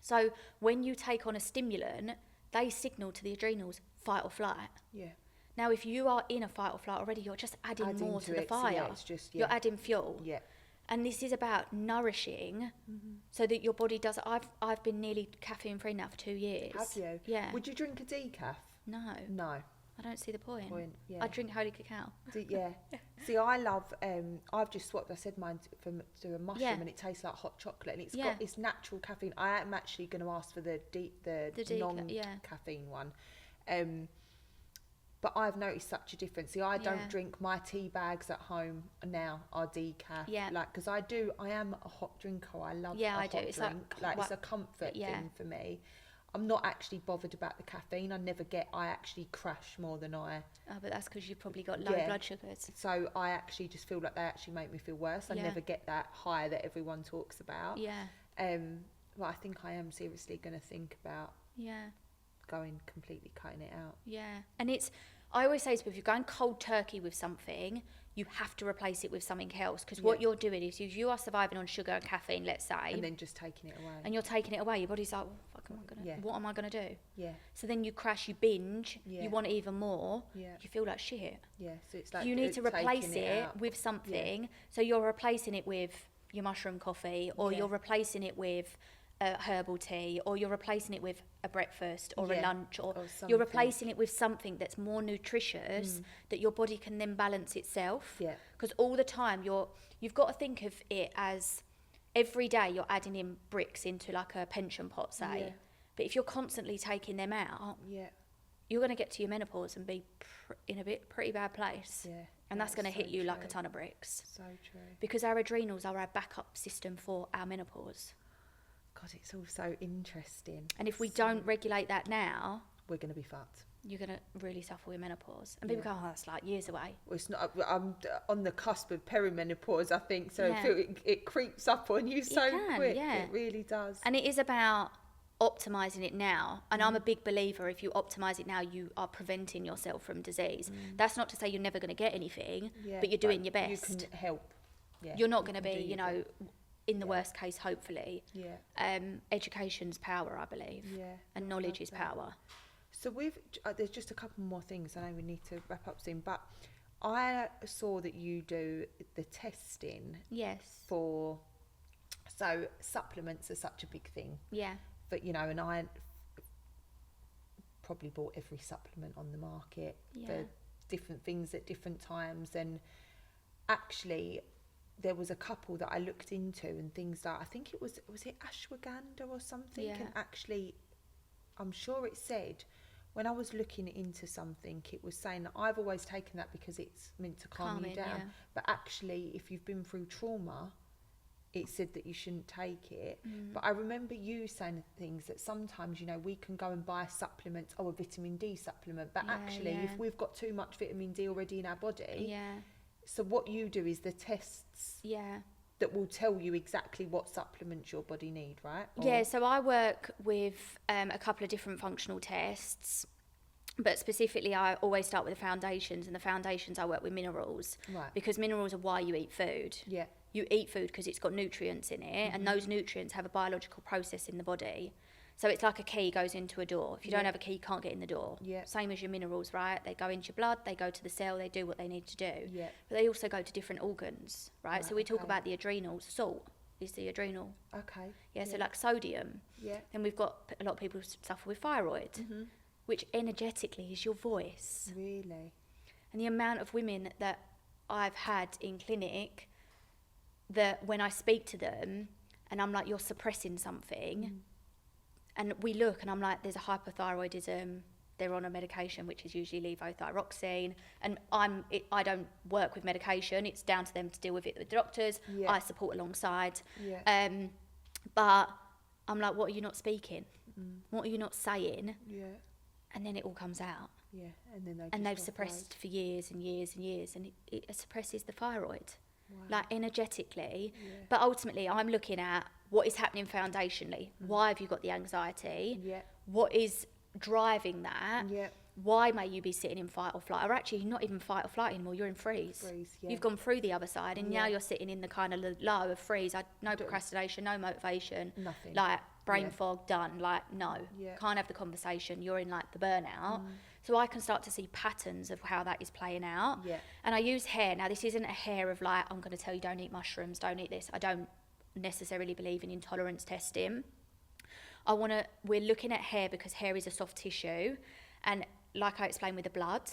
So when you take on a stimulant, they signal to the adrenals fight or flight. Yeah. Now, if you are in a fight or flight already, you're just adding more to the it, so fire. yeah, it's just, You're adding fuel. Yeah. And this is about nourishing so that your body does. I've been nearly caffeine free now for 2 years. Have you? Yeah. Would you drink a decaf? No, No. I don't see the point. Yeah. I drink holy cacao. Yeah. See, I love. I've just swapped. I said mine to a mushroom, Yeah. and it tastes like hot chocolate, and it's Yeah. got it's natural caffeine. I am actually going to ask for the non caffeine one. But I've noticed such a difference. See, I don't Yeah. drink my tea bags at home now are decaf. Yeah. Like, because I am a hot drinker. I love Yeah, a I hot do. It's drink. like It's a comfort yeah. thing for me. I'm not actually bothered about the caffeine. I actually crash more than I. Oh, but that's because you've probably got low Yeah. blood sugars. So I actually just feel like they actually make me feel worse. I Yeah. never get that high that everyone talks about. Yeah, But I think I am seriously going to think about yeah, completely cutting it out. yeah. And I always say to people, if you're going cold turkey with something, you have to replace it with something else. Because what Yeah. you're doing is you are surviving on sugar and caffeine, let's say, And then just taking it away. and you're taking it away. Your body's like, Yeah. what am I gonna do? Yeah, So then you crash, you binge, Yeah. you want even more, yeah, you feel like shit. yeah. So it's like You need to replace taking it out. with something. So you're replacing it with your mushroom coffee, or Yeah. you're replacing it with a herbal tea, or you're replacing it with a breakfast or a Yeah. lunch, or Or you're something. replacing it with something that's more nutritious that your body can then balance itself. Yeah. Because all the time you've got to think of it as every day you're adding in bricks into like a pension pot, say. Yeah. But if you're constantly taking them out, Yeah, you're going to get to your menopause and be in a pretty bad place. yeah. And that's going to so hit you like a true. ton of bricks. So true. Because our adrenals are our backup system for our menopause. God, it's all so interesting. And if we don't regulate that now, We're going to be fucked. you're going to really suffer with menopause. And people Yeah. go, oh, that's like years away. Well, it's not. I'm on the cusp of perimenopause, I think. So Yeah. I feel it creeps up on you so can, quick. yeah. It really does. And it is about optimizing it now. And I'm a big believer, if you optimize it now, you are preventing yourself from disease. That's not to say you're never going to get anything, Yeah, but you're doing your best. You can help. Yeah. You're not you going to can be, do you your know, bit. in the Yeah. worst case, hopefully. Yeah. Education's power, I believe. Yeah. And I knowledge love is that. power. So there's just a couple more things. I know we need to wrap up soon, but I saw that you do the testing Yes. for. So supplements are such a big thing, Yeah. but and I probably bought every supplement on the market Yeah. for different things at different times, and actually there was a couple that I looked into and things that I think it was it ashwagandha or something, Yeah. and actually I'm sure it said when I was looking into something it was saying that I've always taken that because it's meant to calm you Calming, down, yeah. but actually if you've been through trauma it said that you shouldn't take it. Mm. But I remember you saying things that sometimes, we can go and buy supplements, a vitamin D supplement, but Yeah, actually yeah. if we've got too much vitamin D already in our body, Yeah. so what you do is the tests Yeah. that will tell you exactly what supplements your body need, right? Yeah, so I work with a couple of different functional tests, but specifically I always start with the foundations, and the foundations I work with minerals, Right. because minerals are why you eat food. Yeah. You eat food because it's got nutrients in it, and those nutrients have a biological process in the body. So it's like a key goes into a door. If you don't Yeah. have a key, you can't get in the door. Yeah. Same as your minerals, right? They go into your blood, they go to the cell, they do what they need to do. Yeah. But they also go to different organs, right? Right, So we talk okay. about the adrenals. Salt is the adrenal. Okay. Yeah, so like sodium. Yeah. Then we've got a lot of people who suffer with thyroid, which energetically is your voice. Really? And the amount of women that I've had in clinic that when I speak to them and I'm like, you're suppressing something, and we look and I'm like, there's a hypothyroidism, they're on a medication which is usually levothyroxine, and I don't work with medication, it's down to them to deal with it with the doctors. Yeah. I support alongside. Yeah. But I'm like, what are you not speaking? What are you not saying? Yeah. And then it all comes out. Yeah. And then And they've just suppressed for years and years and years, and it suppresses the thyroid, Wow. like energetically. Yeah. But ultimately, I'm looking at what is happening foundationally. Why have you got the anxiety? Yeah. What is driving that? Yeah. Why may you be sitting in fight or flight? Or actually, you're not even fight or flight anymore, you're in freeze. Freeze, yeah. You've gone through the other side, and now Yeah. you're sitting in the kind of low of freeze. No procrastination, no motivation. Nothing. Like, brain Yeah. fog, done. Like, no. Yeah. Can't have the conversation. You're in, like, the burnout. So I can start to see patterns of how that is playing out. Yeah. And I use hair. Now, this isn't a hair of, like, I'm going to tell you don't eat mushrooms, don't eat this. I don't necessarily believe in intolerance testing. We're looking at hair because hair is a soft tissue, and like I explained with the blood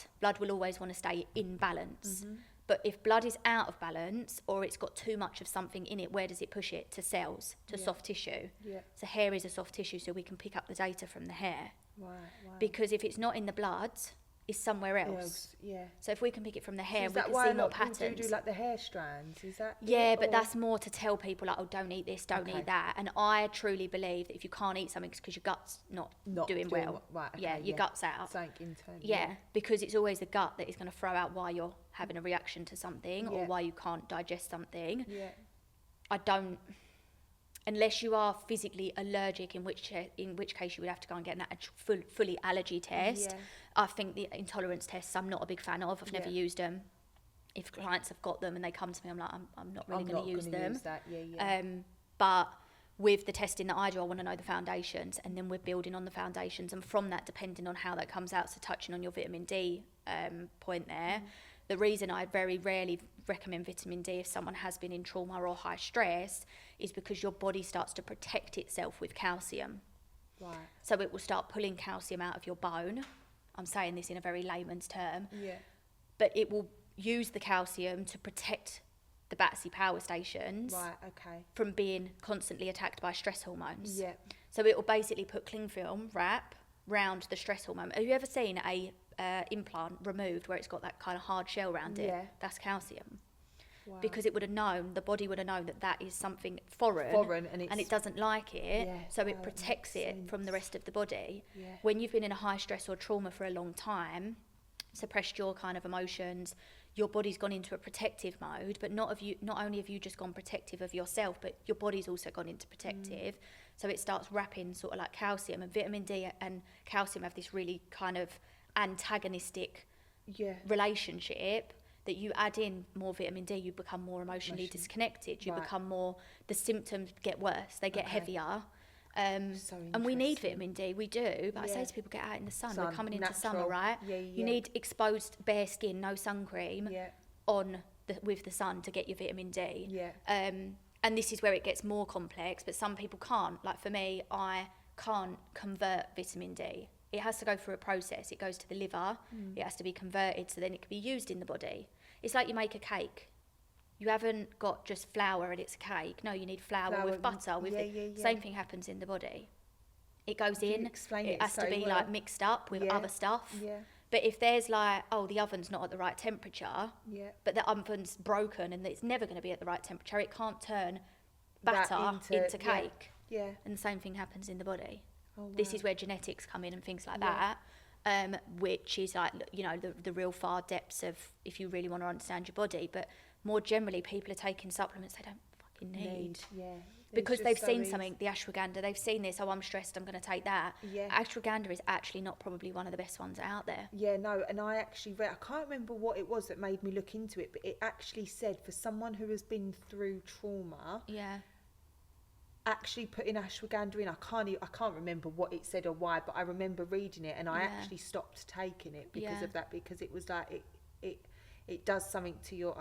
will always want to stay in balance. But if blood is out of balance or it's got too much of something in it, where does it push it? To cells, to Yeah. soft tissue. Yeah. So hair is a soft tissue, so we can pick up the data from the hair. Right. Wow. Because if it's not in the blood, it's somewhere else. Else, yeah. So if we can pick it from the hair, Is we that can why see a more lot of people patterns. do like the hair strands? Is that? Yeah, it, but or- that's more to tell people, like, oh, don't eat this, don't Okay. eat that. And I truly believe that if you can't eat something, it's because your gut's not doing well. Right. Okay, Yeah, your gut's out. Something internally. Yeah, because it's always the gut that is going to throw out why you're having a reaction to something or Yeah. why you can't digest something. Yeah. I don't, unless you are physically allergic, in which case you would have to go and get an fully allergy test. Yeah. I think the intolerance tests I'm not a big fan of. I've never Yeah. used them. If clients have got them and they come to me, I'm like, I'm not really I'm going not to use gonna them. Use that. Yeah. Yeah. But with the testing that I do, I want to know the foundations, and then we're building on the foundations. And from that, depending on how that comes out, so touching on your vitamin D point there, the reason I very rarely recommend vitamin D if someone has been in trauma or high stress is because your body starts to protect itself with calcium. Right. So it will start pulling calcium out of your bone. I'm saying this in a very layman's term. Yeah. But it will use the calcium to protect the Batsy power stations Right. Okay. from being constantly attacked by stress hormones. Yeah. So it will basically put cling film wrap round the stress hormone. Have you ever seen a implant removed where it's got that kind of hard shell around it? Yeah. That's calcium. Wow. Because it would have known, the body would have known that that is something foreign, and it doesn't like it, Yeah. so it Oh, it protects makes it from the sense. rest of the body. Yeah. When you've been in a high stress or trauma for a long time, suppressed your kind of emotions, your body's gone into a protective mode, but not only have you just gone protective of yourself, but your body's also gone into protective. So it starts wrapping sort of like calcium, and vitamin D and calcium have this really kind of antagonistic Yeah. relationship. That you add in more vitamin D, you become more emotionally disconnected. You Right. become more, the symptoms get worse, they get Okay. heavier. So And we need interesting. vitamin D, we do. But I say Yeah. to people, get out in the sun. Sun, We're coming into summer, natural. right? Yeah, You yeah. need exposed bare skin, no sun cream Yeah. with the sun to get your vitamin D. Yeah. And this is where it gets more complex, but some people can't. Like for me, I can't convert vitamin D. It has to go through a process. It goes to the liver, it has to be converted so then it can be used in the body. It's like you make a cake. You haven't got just flour and it's a cake. No, you need flour Flour with and- butter. yeah. Same thing happens in the body. It goes You in, explain it it has to so be well. like mixed up with Yeah. other stuff. Yeah. But if there's like, oh, the oven's not at the right temperature, Yeah. but the oven's broken and it's never going to be at the right temperature, it can't turn That batter into yeah. cake. Yeah. And the same thing happens in the body. Oh, This wow. is where genetics come in and things like Yeah. that, which is like, you know, the real far depths of if you really want to understand your body. But more generally, people are taking supplements they don't fucking need. Yeah. Because they've seen something, the ashwagandha, they've seen this, oh, I'm stressed, I'm going to take that. Yeah. Ashwagandha is actually not probably one of the best ones out there. Yeah, no, and I actually read, I can't remember what it was that made me look into it, but it actually said for someone who has been through trauma, Yeah. actually putting ashwagandha in. I can't remember what it said or why, but I remember reading it, and I actually stopped taking it because of that, because it was like it does something to your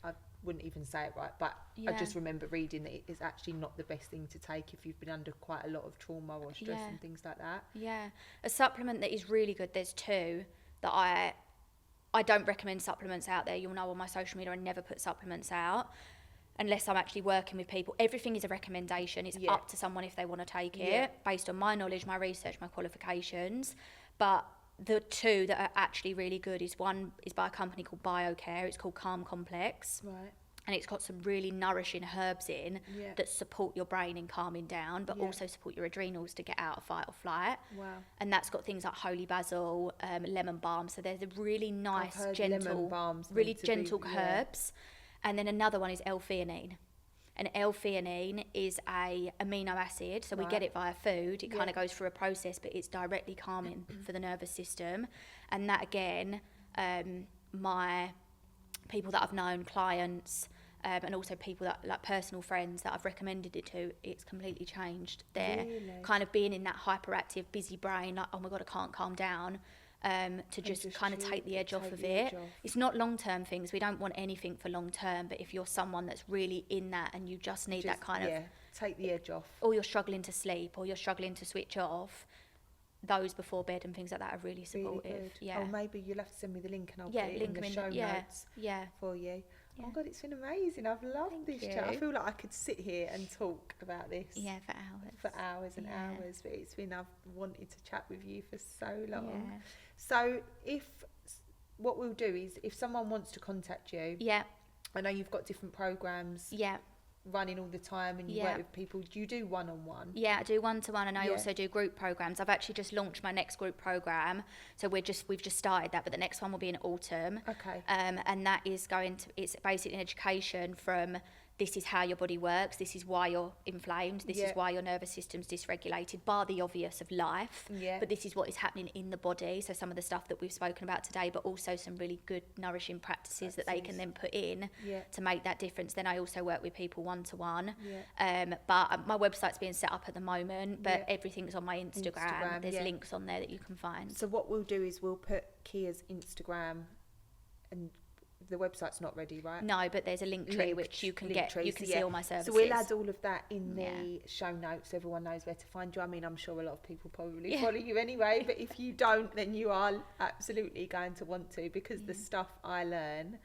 I wouldn't even say it right, but I just remember reading that it is actually not the best thing to take if you've been under quite a lot of trauma or stress and things like that. Yeah, a supplement that is really good, there's two that I don't recommend supplements out there. You'll know on my social media I never put supplements out unless I'm actually working with people. Everything is a recommendation. It's up to someone if they want to take it based on my knowledge, my research, my qualifications. But the two that are actually really good is one is by a company called H.E.R. It's called Calm Complex. Right. And it's got some really nourishing herbs in that support your brain in calming down, but also support your adrenals to get out of fight or flight. Wow. And that's got things like holy basil, lemon balm. So there's a really nice, gentle, really gentle herbs. And then another one is L-theanine. And L-theanine is a amino acid, so we get it via food. It kind of goes through a process, but it's directly calming for the nervous system. And that again, my people that I've known, clients, and also people that like personal friends that I've recommended it to, it's completely changed their kind of being in that hyperactive, busy brain, like, oh my God, I can't calm down. To just kind of take the edge off of it. It's not long-term things. We don't want anything for long-term, but if you're someone that's really in that and you just need that kind of... take the edge off. Or you're struggling to sleep or you're struggling to switch off, those before bed and things like that are really supportive. Really good. Yeah. Oh, maybe you'll have to send me the link and I'll put it in the show notes for you. Oh God, it's been amazing. I've loved this chat. I feel like I could sit here and talk about this. Yeah, for hours. For hours and hours. But it's been, I've wanted to chat with you for so long. Yeah. So what we'll do is if someone wants to contact you. Yeah. I know you've got different programs. Yeah. Running all the time and you work with people. Do you do one-on-one? Yeah, I do one-to-one and I also do group programs. I've actually just launched my next group program, so we've just started that, but the next one will be in autumn. Okay. And that is it's basically an education from this is how your body works, this is why you're inflamed, this is why your nervous system's dysregulated, bar the obvious of life. Yeah. But this is what is happening in the body. So some of the stuff that we've spoken about today, but also some really good nourishing practices that they can then put in to make that difference. Then I also work with people one-to-one. But my website's being set up at the moment, but everything's on my Instagram. There's links on there that you can find. So what we'll do is we'll put H.E.R.'s Instagram, and the website's not ready, right? No, but there's a link tree which you can get. You can see all my services. So we'll add all of that in the show notes so everyone knows where to find you. I mean, I'm sure a lot of people probably follow you anyway, but if you don't, then you are absolutely going to want to, because the stuff I learn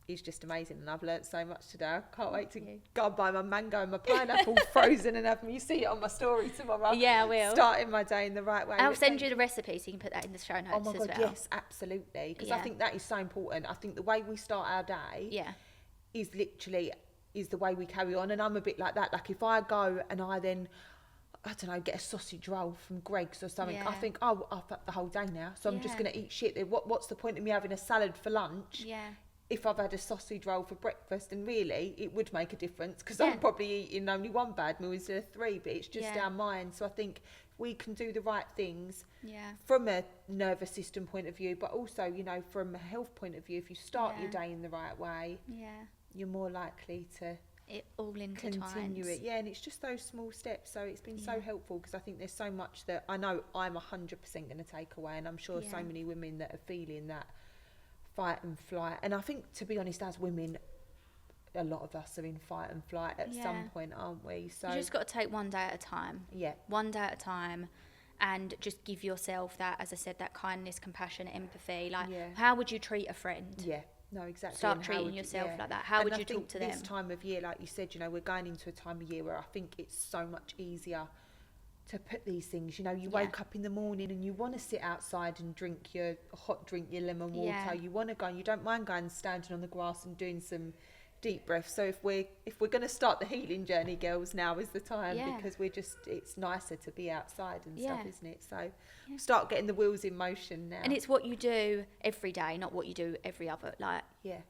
is just amazing, and I've learnt so much today. I can't wait to go and buy my mango and my pineapple frozen and have me see it on my story tomorrow. Yeah, I will. Starting my day in the right way. I'll send you the recipe so you can put that in the show notes as well. Oh my God, yes, absolutely. Because I think that is so important. I think the way we start our day is literally the way we carry on. And I'm a bit like that. Like if I go and I then, I don't know, get a sausage roll from Greg's or something, I think, oh, I've had the whole day now, so I'm just going to eat shit. What's the point of me having a salad for lunch? Yeah. If I've had a sausage roll for breakfast, and really it would make a difference, because I'm probably eating only one bad meal instead of three, but it's just our mind. So I think we can do the right things from a nervous system point of view, but also, you know, from a health point of view. If you start your day in the right way, you're more likely to it all intertwines. Continue it. Yeah, and it's just those small steps. So it's been so helpful, because I think there's so much that I know I'm 100% going to take away, and I'm sure so many women that are feeling that fight and flight. And I think, to be honest, as women, a lot of us are in fight and flight at some point, aren't we? So you just got to take one day at a time. Yeah. One day at a time, and just give yourself that, as I said, that kindness, compassion, empathy. Like, how would you treat a friend? Yeah. No, exactly. Start treating yourself like that. How would you talk to them? This time of year, like you said, you know, we're going into a time of year where I think it's so much easier to put these things, you know, you wake up in the morning and you want to sit outside and drink your hot drink, your lemon water. You want to go, and you don't mind going and standing on the grass and doing some deep breaths. So if we're going to start the healing journey, girls, now is the time, because it's nicer to be outside and stuff, isn't it? So start getting the wheels in motion now. And it's what you do every day, not what you do every other,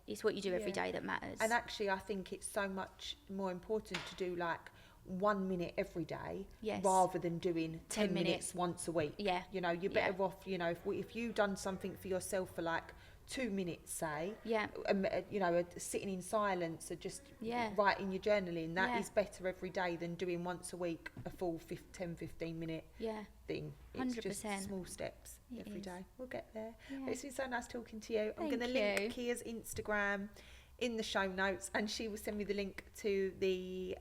it's what you do every day that matters. And actually, I think it's so much more important to do like 1 minute every day, rather than doing 10 minutes once a week. Yeah. You know, you're better off, you know, if you've done something for yourself for like 2 minutes, say, Yeah. you know, sitting in silence or just Yeah. writing your journaling, that Yeah. is better every day than doing once a week a full 10-15 minute Yeah. thing. It's just 100%. small steps It every is. day. We'll get there. Yeah. But it's been so nice talking to you. I'm Thank going to link you. Kia's Instagram in the show notes, and she will send me the link to the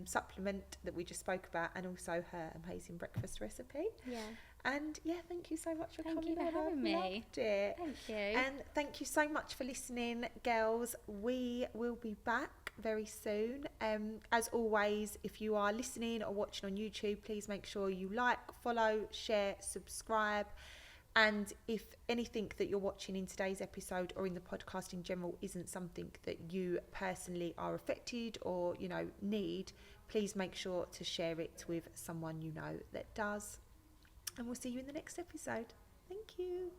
supplement that we just spoke about, and also her amazing breakfast recipe. Yeah. And yeah, thank you so much for Thank coming you for on. having I've me. loved it. Thank you. And thank you so much for listening, girls. We will be back very soon. As always, if you are listening or watching on YouTube, please make sure you like, follow, share, subscribe. And if anything that you're watching in today's episode or in the podcast in general isn't something that you personally are affected or, you know, need, please make sure to share it with someone you know that does. And we'll see you in the next episode. Thank you.